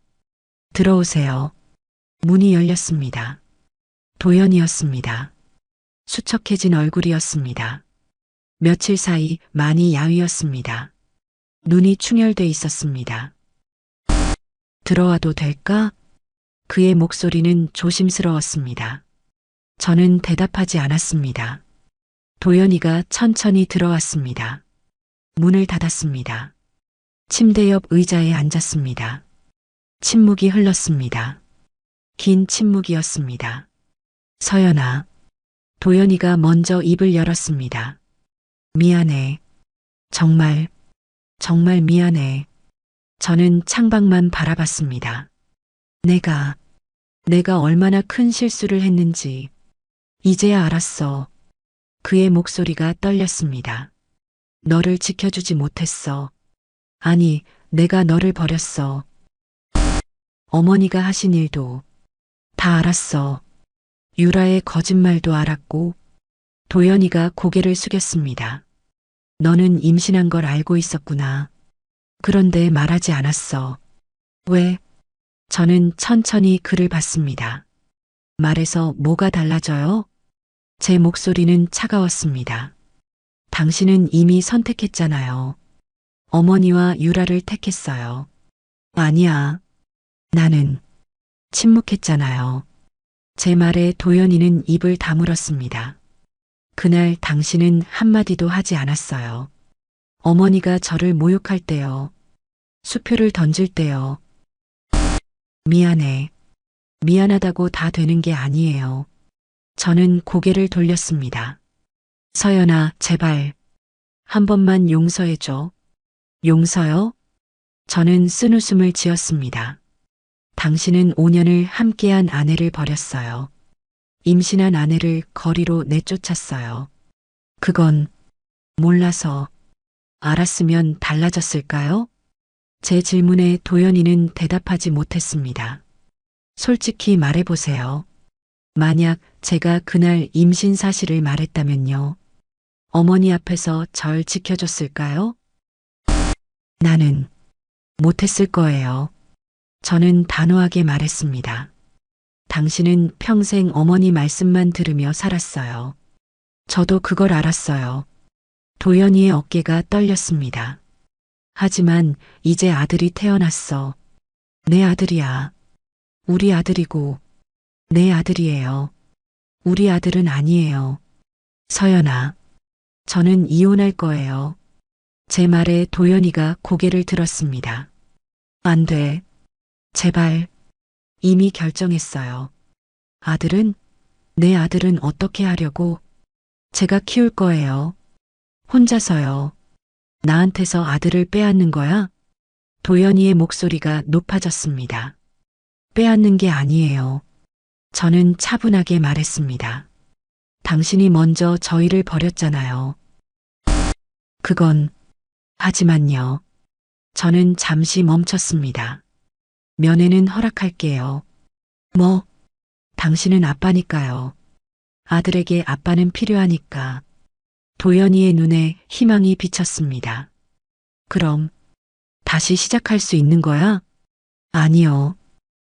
들어오세요. 문이 열렸습니다. 도연이었습니다. 수척해진 얼굴이었습니다. 며칠 사이 많이 야위었습니다. 눈이 충혈돼 있었습니다. 들어와도 될까? 그의 목소리는 조심스러웠습니다. 저는 대답하지 않았습니다. 도연이가 천천히 들어왔습니다. 문을 닫았습니다. 침대 옆 의자에 앉았습니다. 침묵이 흘렀습니다. 긴 침묵이었습니다. 서연아. 도연이가 먼저 입을 열었습니다. 미안해. 정말 미안해. 저는 창밖만 바라봤습니다. 내가 얼마나 큰 실수를 했는지 이제야 알았어. 그의 목소리가 떨렸습니다. 너를 지켜주지 못했어. 아니, 내가 너를 버렸어. 어머니가 하신 일도 다 알았어. 유라의 거짓말도 알았고. 도연이가 고개를 숙였습니다. 너는 임신한 걸 알고 있었구나. 그런데 말하지 않았어. 왜? 저는 천천히 그를 봤습니다. 말해서 뭐가 달라져요? 제 목소리는 차가웠습니다. 당신은 이미 선택했잖아요. 어머니와 유라를 택했어요. 아니야. 나는 침묵했잖아요. 제 말에 도연이는 입을 다물었습니다. 그날 당신은 한마디도 하지 않았어요. 어머니가 저를 모욕할 때요. 수표를 던질 때요. 미안해. 미안하다고 다 되는 게 아니에요. 저는 고개를 돌렸습니다. 서연아, 제발. 한 번만 용서해줘. 용서요? 저는 쓴웃음을 지었습니다. 당신은 5년을 함께한 아내를 버렸어요. 임신한 아내를 거리로 내쫓았어요. 그건 몰라서 알았으면 달라졌을까요? 제 질문에 도연이는 대답하지 못했습니다. 솔직히 말해보세요. 만약 제가 그날 임신 사실을 말했다면요. 어머니 앞에서 절 지켜줬을까요? 나는 못했을 거예요. 저는 단호하게 말했습니다. 당신은 평생 어머니 말씀만 들으며 살았어요. 저도 그걸 알았어요. 도연이의 어깨가 떨렸습니다. 하지만 이제 아들이 태어났어. 내 아들이야. 우리 아들이고 내 아들이에요. 우리 아들은 아니에요. 서연아, 저는 이혼할 거예요. 제 말에 도연이가 고개를 들었습니다. 안 돼. 제발. 이미 결정했어요. 내 아들은 어떻게 하려고? 제가 키울 거예요. 혼자서요. 나한테서 아들을 빼앗는 거야? 도연이의 목소리가 높아졌습니다. 빼앗는 게 아니에요. 저는 차분하게 말했습니다. 당신이 먼저 저희를 버렸잖아요. 하지만요. 저는 잠시 멈췄습니다. 면회는 허락할게요. 당신은 아빠니까요. 아들에게 아빠는 필요하니까. 도연이의 눈에 희망이 비쳤습니다. 그럼 다시 시작할 수 있는 거야? 아니요.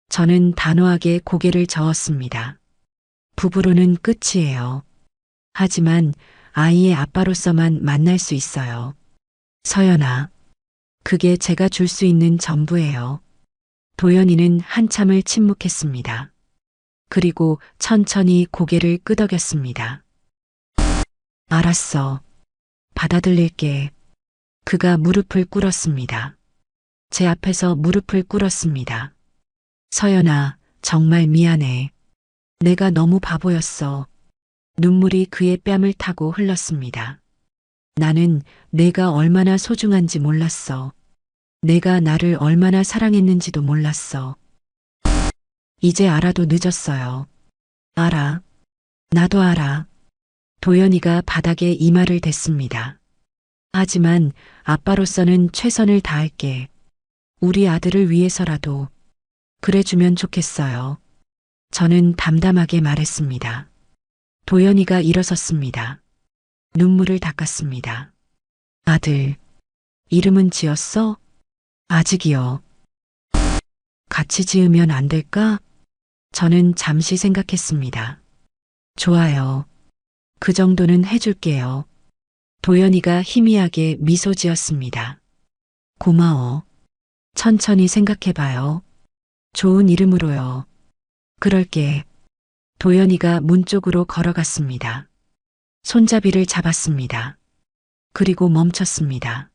저는 단호하게 고개를 저었습니다. 부부로는 끝이에요. 하지만 아이의 아빠로서만 만날 수 있어요. 서연아, 그게 제가 줄 수 있는 전부예요. 도연이는 한참을 침묵했습니다. 그리고 천천히 고개를 끄덕였습니다. 알았어. 받아들일게. 그가 무릎을 꿇었습니다. 제 앞에서 무릎을 꿇었습니다. 서연아, 정말 미안해. 내가 너무 바보였어. 눈물이 그의 뺨을 타고 흘렀습니다. 나는 내가 얼마나 소중한지 몰랐어. 내가 나를 얼마나 사랑했는지도 몰랐어. 이제 알아도 늦었어요. 알아. 나도 알아. 도연이가 바닥에 이마를 댔습니다. 하지만 아빠로서는 최선을 다할게. 우리 아들을 위해서라도 그래주면 좋겠어요. 저는 담담하게 말했습니다. 도연이가 일어섰습니다. 눈물을 닦았습니다. 아들, 이름은 지었어? 아직이요. 같이 지으면 안 될까? 저는 잠시 생각했습니다. 좋아요. 그 정도는 해줄게요. 도연이가 희미하게 미소 지었습니다. 고마워. 천천히 생각해봐요. 좋은 이름으로요. 그럴게. 도연이가 문 쪽으로 걸어갔습니다. 손잡이를 잡았습니다. 그리고 멈췄습니다.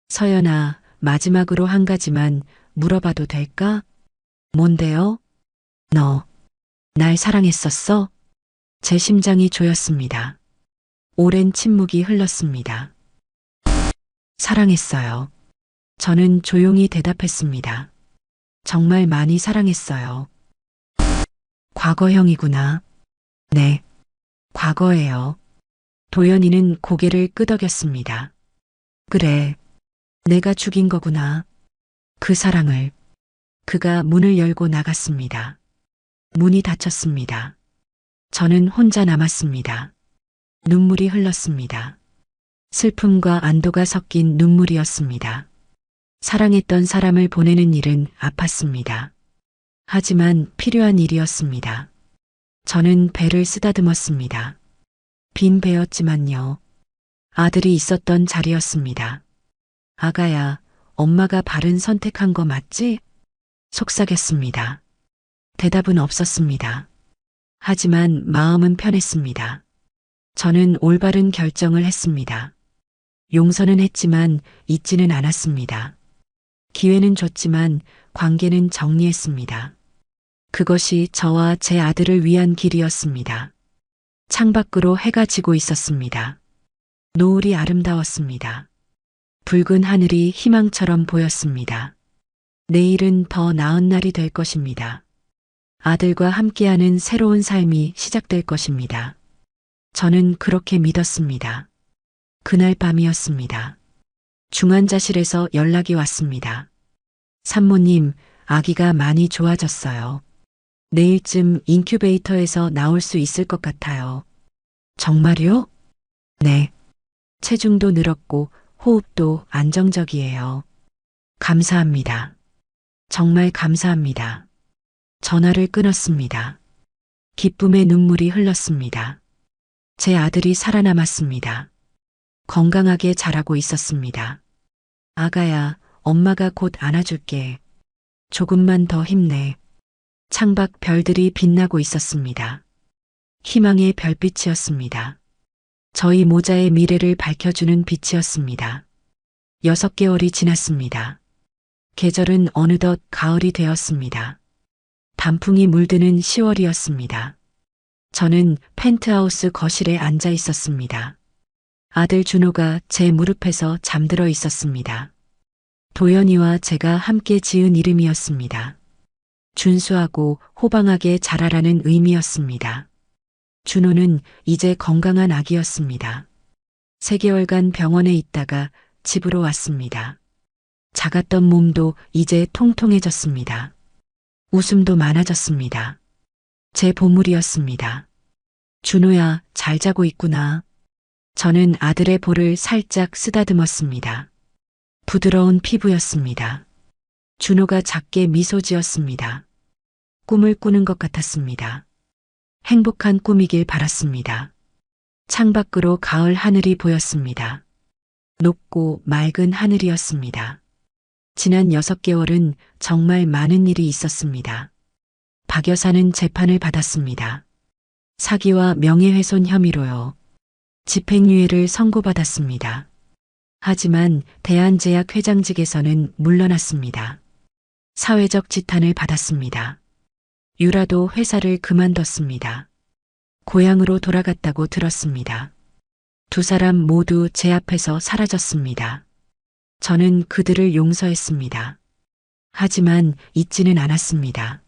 서연아, 마지막으로 한 가지만 물어봐도 될까? 뭔데요? 너, 날 사랑했었어? 제 심장이 조였습니다. 오랜 침묵이 흘렀습니다. 사랑했어요. 저는 조용히 대답했습니다. 정말 많이 사랑했어요. 과거형이구나. 네, 과거예요. 도연이는 고개를 끄덕였습니다. 그래, 내가 죽인 거구나. 그 사랑을. 그가 문을 열고 나갔습니다. 문이 닫혔습니다. 저는 혼자 남았습니다. 눈물이 흘렀습니다. 슬픔과 안도가 섞인 눈물이었습니다. 사랑했던 사람을 보내는 일은 아팠습니다. 하지만 필요한 일이었습니다. 저는 배를 쓰다듬었습니다. 빈 배였지만요. 아들이 있었던 자리였습니다. 아가야, 엄마가 바른 선택한 거 맞지? 속삭였습니다. 대답은 없었습니다. 하지만 마음은 편했습니다. 저는 올바른 결정을 했습니다. 용서는 했지만 잊지는 않았습니다. 기회는 줬지만 관계는 정리했습니다. 그것이 저와 제 아들을 위한 길이었습니다. 창밖으로 해가 지고 있었습니다. 노을이 아름다웠습니다. 붉은 하늘이 희망처럼 보였습니다. 내일은 더 나은 날이 될 것입니다. 아들과 함께하는 새로운 삶이 시작될 것입니다. 저는 그렇게 믿었습니다. 그날 밤이었습니다. 중환자실에서 연락이 왔습니다. 산모님, 아기가 많이 좋아졌어요. 내일쯤 인큐베이터에서 나올 수 있을 것 같아요. 정말요? 네. 체중도 늘었고 호흡도 안정적이에요. 감사합니다. 정말 감사합니다. 전화를 끊었습니다. 기쁨의 눈물이 흘렀습니다. 제 아들이 살아남았습니다. 건강하게 자라고 있었습니다. 아가야, 엄마가 곧 안아줄게. 조금만 더 힘내. 창밖 별들이 빛나고 있었습니다. 희망의 별빛이었습니다. 저희 모자의 미래를 밝혀주는 빛이었습니다. 6개월이 지났습니다. 계절은 어느덧 가을이 되었습니다. 단풍이 물드는 10월이었습니다. 저는 펜트하우스 거실에 앉아 있었습니다. 아들 준호가 제 무릎에서 잠들어 있었습니다. 도연이와 제가 함께 지은 이름이었습니다. 준수하고 호방하게 자라라는 의미였습니다. 준호는 이제 건강한 아기였습니다. 3개월간 병원에 있다가 집으로 왔습니다. 작았던 몸도 이제 통통해졌습니다. 웃음도 많아졌습니다. 제 보물이었습니다. 준호야, 잘 자고 있구나. 저는 아들의 볼을 살짝 쓰다듬었습니다. 부드러운 피부였습니다. 준호가 작게 미소 지었습니다. 꿈을 꾸는 것 같았습니다. 행복한 꿈이길 바랐습니다. 창밖으로 가을 하늘이 보였습니다. 높고 맑은 하늘이었습니다. 지난 6개월은 정말 많은 일이 있었습니다. 박 여사는 재판을 받았습니다. 사기와 명예훼손 혐의로요. 집행유예를 선고받았습니다. 하지만 대한제약 회장직에서는 물러났습니다. 사회적 지탄을 받았습니다. 유라도 회사를 그만뒀습니다. 고향으로 돌아갔다고 들었습니다. 2사람 모두 제 앞에서 사라졌습니다. 저는 그들을 용서했습니다. 하지만 잊지는 않았습니다.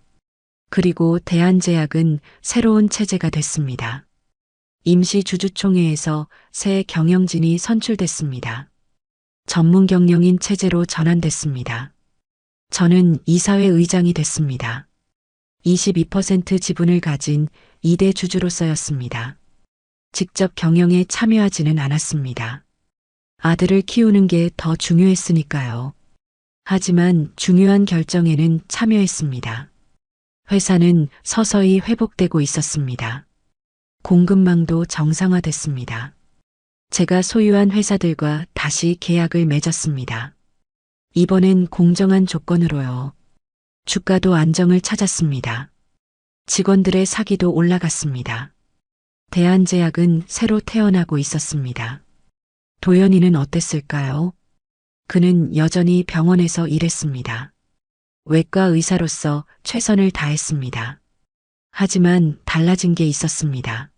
그리고 대한제약은 새로운 체제가 됐습니다. 임시주주총회에서 새 경영진이 선출됐습니다. 전문 경영인 체제로 전환됐습니다. 저는 이사회 의장이 됐습니다. 22% 지분을 가진 2대 주주로서였습니다. 직접 경영에 참여하지는 않았습니다. 아들을 키우는 게 더 중요했으니까요. 하지만 중요한 결정에는 참여했습니다. 회사는 서서히 회복되고 있었습니다. 공급망도 정상화됐습니다. 제가 소유한 회사들과 다시 계약을 맺었습니다. 이번엔 공정한 조건으로요. 주가도 안정을 찾았습니다. 직원들의 사기도 올라갔습니다. 대한제약은 새로 태어나고 있었습니다. 도연이는 어땠을까요? 그는 여전히 병원에서 일했습니다. 외과 의사로서 최선을 다했습니다. 하지만 달라진 게 있었습니다.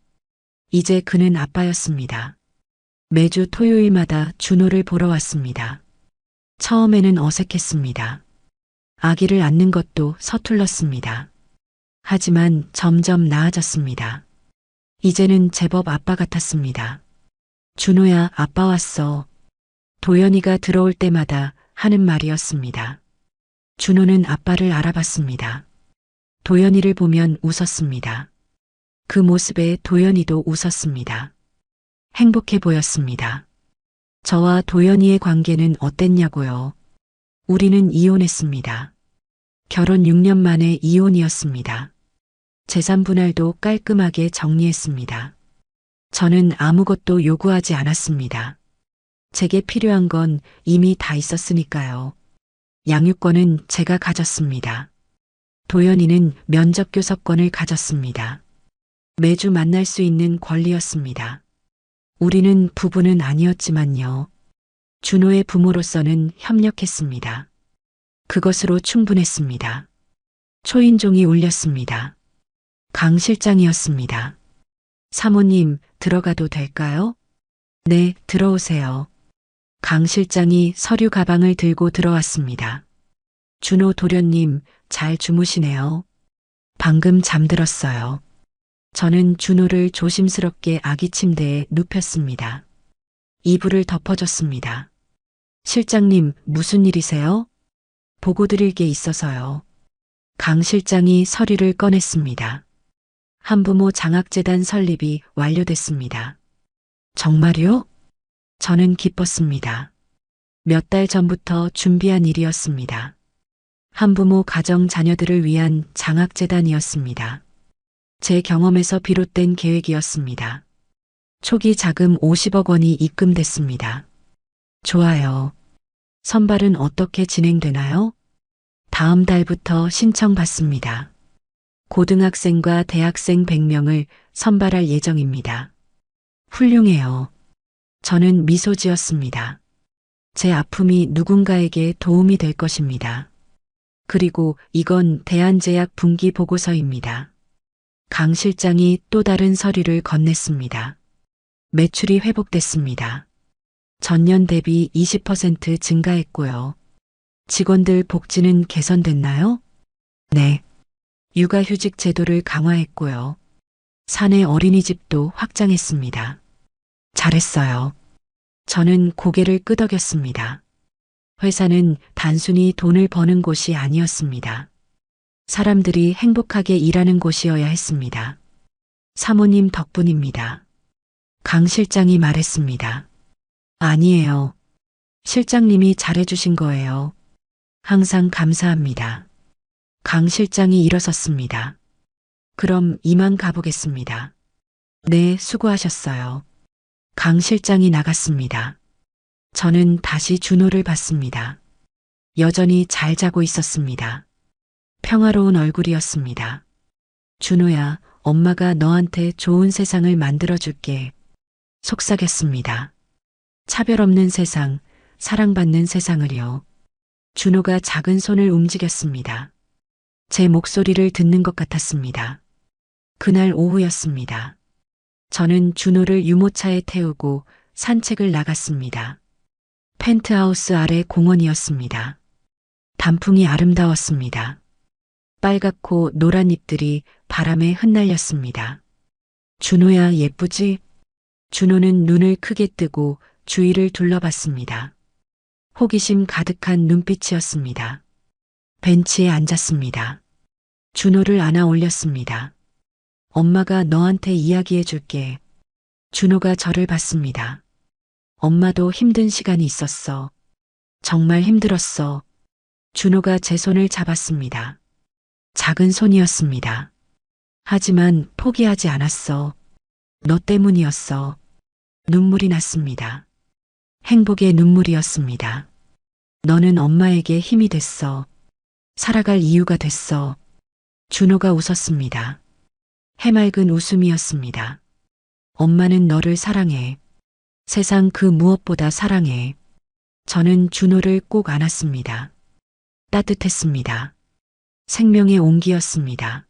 이제 그는 아빠였습니다. 매주 토요일마다 준호를 보러 왔습니다. 처음에는 어색했습니다. 아기를 안는 것도 서툴렀습니다. 하지만 점점 나아졌습니다. 이제는 제법 아빠 같았습니다. 준호야, 아빠 왔어. 도연이가 들어올 때마다 하는 말이었습니다. 준호는 아빠를 알아봤습니다. 도연이를 보면 웃었습니다. 그 모습에 도연이도 웃었습니다. 행복해 보였습니다. 저와 도연이의 관계는 어땠냐고요? 우리는 이혼했습니다. 결혼 6년 만에 이혼이었습니다. 재산 분할도 깔끔하게 정리했습니다. 저는 아무것도 요구하지 않았습니다. 제게 필요한 건 이미 다 있었으니까요. 양육권은 제가 가졌습니다. 도연이는 면접 교섭권을 가졌습니다. 매주 만날 수 있는 권리였습니다. 우리는 부부는 아니었지만요. 준호의 부모로서는 협력했습니다. 그것으로 충분했습니다. 초인종이 울렸습니다. 강 실장이었습니다. 사모님, 들어가도 될까요? 네, 들어오세요. 강 실장이 서류 가방을 들고 들어왔습니다. 준호 도련님, 잘 주무시네요. 방금 잠들었어요. 저는 준호를 조심스럽게 아기 침대에 눕혔습니다. 이불을 덮어줬습니다. 실장님, 무슨 일이세요? 보고 드릴 게 있어서요. 강 실장이 서류를 꺼냈습니다. 한부모 장학재단 설립이 완료됐습니다. 정말요? 저는 기뻤습니다. 몇 달 전부터 준비한 일이었습니다. 한부모 가정 자녀들을 위한 장학재단이었습니다. 제 경험에서 비롯된 계획이었습니다. 초기 자금 50억 원이 입금됐습니다. 좋아요. 선발은 어떻게 진행되나요? 다음 달부터 신청받습니다. 고등학생과 대학생 100명을 선발할 예정입니다. 훌륭해요. 저는 미소 지었습니다. 제 아픔이 누군가에게 도움이 될 것입니다. 그리고 이건 대한제약 분기 보고서입니다. 강 실장이 또 다른 서류를 건넸습니다. 매출이 회복됐습니다. 전년 대비 20% 증가했고요. 직원들 복지는 개선됐나요? 네. 육아휴직 제도를 강화했고요. 사내 어린이집도 확장했습니다. 잘했어요. 저는 고개를 끄덕였습니다. 회사는 단순히 돈을 버는 곳이 아니었습니다. 사람들이 행복하게 일하는 곳이어야 했습니다. 사모님 덕분입니다. 강 실장이 말했습니다. 아니에요. 실장님이 잘해주신 거예요. 항상 감사합니다. 강 실장이 일어섰습니다. 그럼 이만 가보겠습니다. 네, 수고하셨어요. 강 실장이 나갔습니다. 저는 다시 준호를 봤습니다. 여전히 잘 자고 있었습니다. 평화로운 얼굴이었습니다. 준호야, 엄마가 너한테 좋은 세상을 만들어줄게. 속삭였습니다. 차별 없는 세상, 사랑받는 세상을요. 준호가 작은 손을 움직였습니다. 제 목소리를 듣는 것 같았습니다. 그날 오후였습니다. 저는 준호를 유모차에 태우고 산책을 나갔습니다. 펜트하우스 아래 공원이었습니다. 단풍이 아름다웠습니다. 빨갛고 노란 잎들이 바람에 흩날렸습니다. 준호야, 예쁘지? 준호는 눈을 크게 뜨고 주위를 둘러봤습니다. 호기심 가득한 눈빛이었습니다. 벤치에 앉았습니다. 준호를 안아 올렸습니다. 엄마가 너한테 이야기해 줄게. 준호가 저를 봤습니다. 엄마도 힘든 시간이 있었어. 정말 힘들었어. 준호가 제 손을 잡았습니다. 작은 손이었습니다. 하지만 포기하지 않았어. 너 때문이었어. 눈물이 났습니다. 행복의 눈물이었습니다. 너는 엄마에게 힘이 됐어. 살아갈 이유가 됐어. 준호가 웃었습니다. 해맑은 웃음이었습니다. 엄마는 너를 사랑해. 세상 그 무엇보다 사랑해. 저는 준호를 꼭 안았습니다. 따뜻했습니다. 생명의 온기였습니다.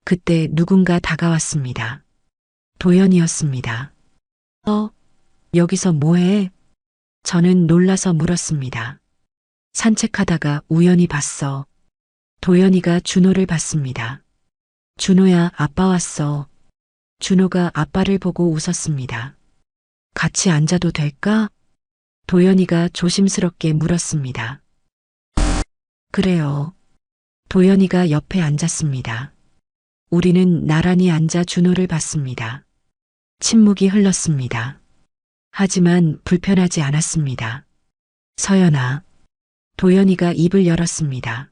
그때 누군가 다가왔습니다. 도연이었습니다. 여기서 뭐해? 저는 놀라서 물었습니다. 산책하다가 우연히 봤어. 도연이가 준호를 봤습니다. 준호야, 아빠 왔어. 준호가 아빠를 보고 웃었습니다. 같이 앉아도 될까? 도연이가 조심스럽게 물었습니다. 그래요. 도연이가 옆에 앉았습니다. 우리는 나란히 앉아 준호를 봤습니다. 침묵이 흘렀습니다. 하지만 불편하지 않았습니다. 서연아. 도연이가 입을 열었습니다.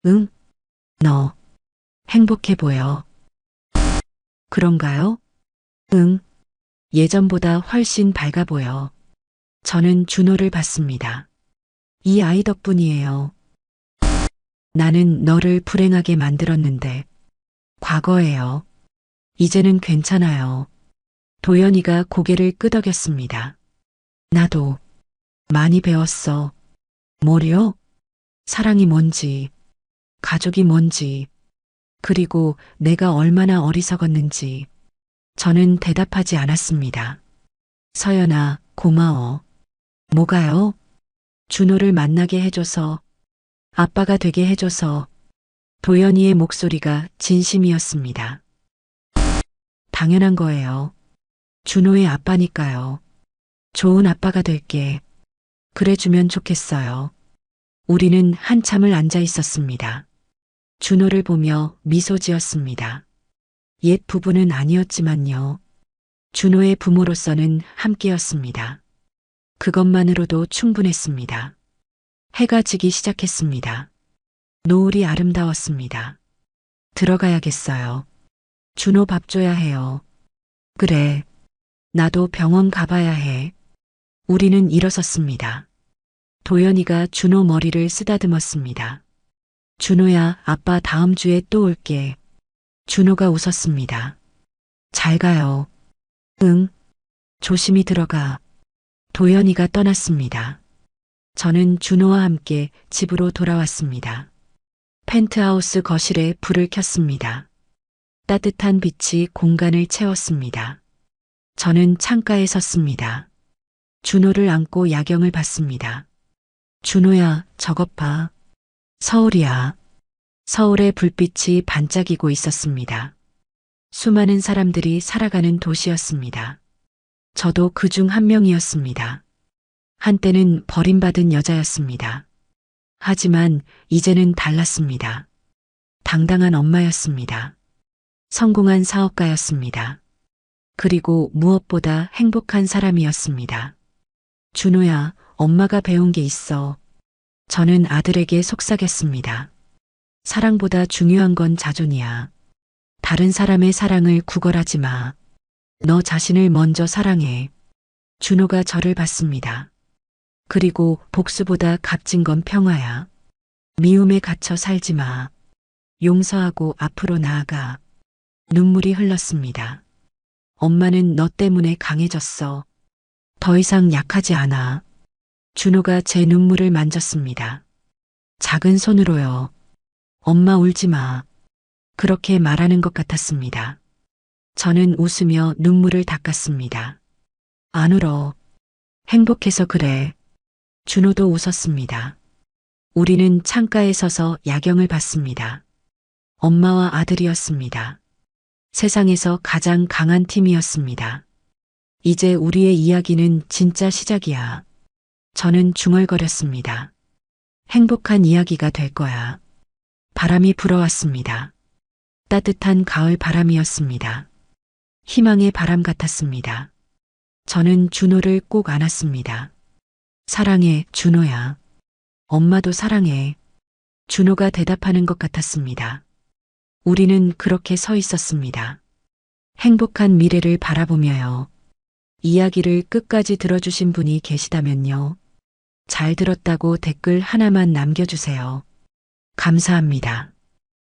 응? 너 행복해 보여. 그런가요? 응. 예전보다 훨씬 밝아 보여. 저는 준호를 봤습니다. 이 아이 덕분이에요. 나는 너를 불행하게 만들었는데 과거예요. 이제는 괜찮아요. 도연이가 고개를 끄덕였습니다. 나도 많이 배웠어. 뭐요? 사랑이 뭔지, 가족이 뭔지, 그리고 내가 얼마나 어리석었는지. 저는 대답하지 않았습니다. 서연아, 고마워. 뭐가요? 준호를 만나게 해줘서. 아빠가 되게 해줘서. 도연이의 목소리가 진심이었습니다. 당연한 거예요. 준호의 아빠니까요. 좋은 아빠가 될게. 그래주면 좋겠어요. 우리는 한참을 앉아 있었습니다. 준호를 보며 미소 지었습니다. 옛 부부는 아니었지만요. 준호의 부모로서는 함께였습니다. 그것만으로도 충분했습니다. 해가 지기 시작했습니다. 노을이 아름다웠습니다. 들어가야겠어요. 준호 밥 줘야 해요. 그래. 나도 병원 가봐야 해. 우리는 일어섰습니다. 도연이가 준호 머리를 쓰다듬었습니다. 준호야, 아빠 다음 주에 또 올게. 준호가 웃었습니다. 잘 가요. 응. 조심히 들어가. 도연이가 떠났습니다. 저는 준호와 함께 집으로 돌아왔습니다. 펜트하우스 거실에 불을 켰습니다. 따뜻한 빛이 공간을 채웠습니다. 저는 창가에 섰습니다. 준호를 안고 야경을 봤습니다. 준호야, 저것 봐. 서울이야. 서울의 불빛이 반짝이고 있었습니다. 수많은 사람들이 살아가는 도시였습니다. 저도 그 중 한 명이었습니다. 한때는 버림받은 여자였습니다. 하지만 이제는 달랐습니다. 당당한 엄마였습니다. 성공한 사업가였습니다. 그리고 무엇보다 행복한 사람이었습니다. 준호야, 엄마가 배운 게 있어. 저는 아들에게 속삭였습니다. 사랑보다 중요한 건 자존이야. 다른 사람의 사랑을 구걸하지 마. 너 자신을 먼저 사랑해. 준호가 저를 봤습니다. 그리고 복수보다 값진 건 평화야. 미움에 갇혀 살지 마. 용서하고 앞으로 나아가. 눈물이 흘렀습니다. 엄마는 너 때문에 강해졌어. 더 이상 약하지 않아. 준호가 제 눈물을 만졌습니다. 작은 손으로요. 엄마 울지 마. 그렇게 말하는 것 같았습니다. 저는 웃으며 눈물을 닦았습니다. 안 울어. 행복해서 그래. 준호도 웃었습니다. 우리는 창가에 서서 야경을 봤습니다. 엄마와 아들이었습니다. 세상에서 가장 강한 팀이었습니다. 이제 우리의 이야기는 진짜 시작이야. 저는 중얼거렸습니다. 행복한 이야기가 될 거야. 바람이 불어왔습니다. 따뜻한 가을 바람이었습니다. 희망의 바람 같았습니다. 저는 준호를 꼭 안았습니다. 사랑해, 준호야. 엄마도 사랑해. 준호가 대답하는 것 같았습니다. 우리는 그렇게 서 있었습니다. 행복한 미래를 바라보며요. 이야기를 끝까지 들어주신 분이 계시다면요. 잘 들었다고 댓글 하나만 남겨주세요. 감사합니다.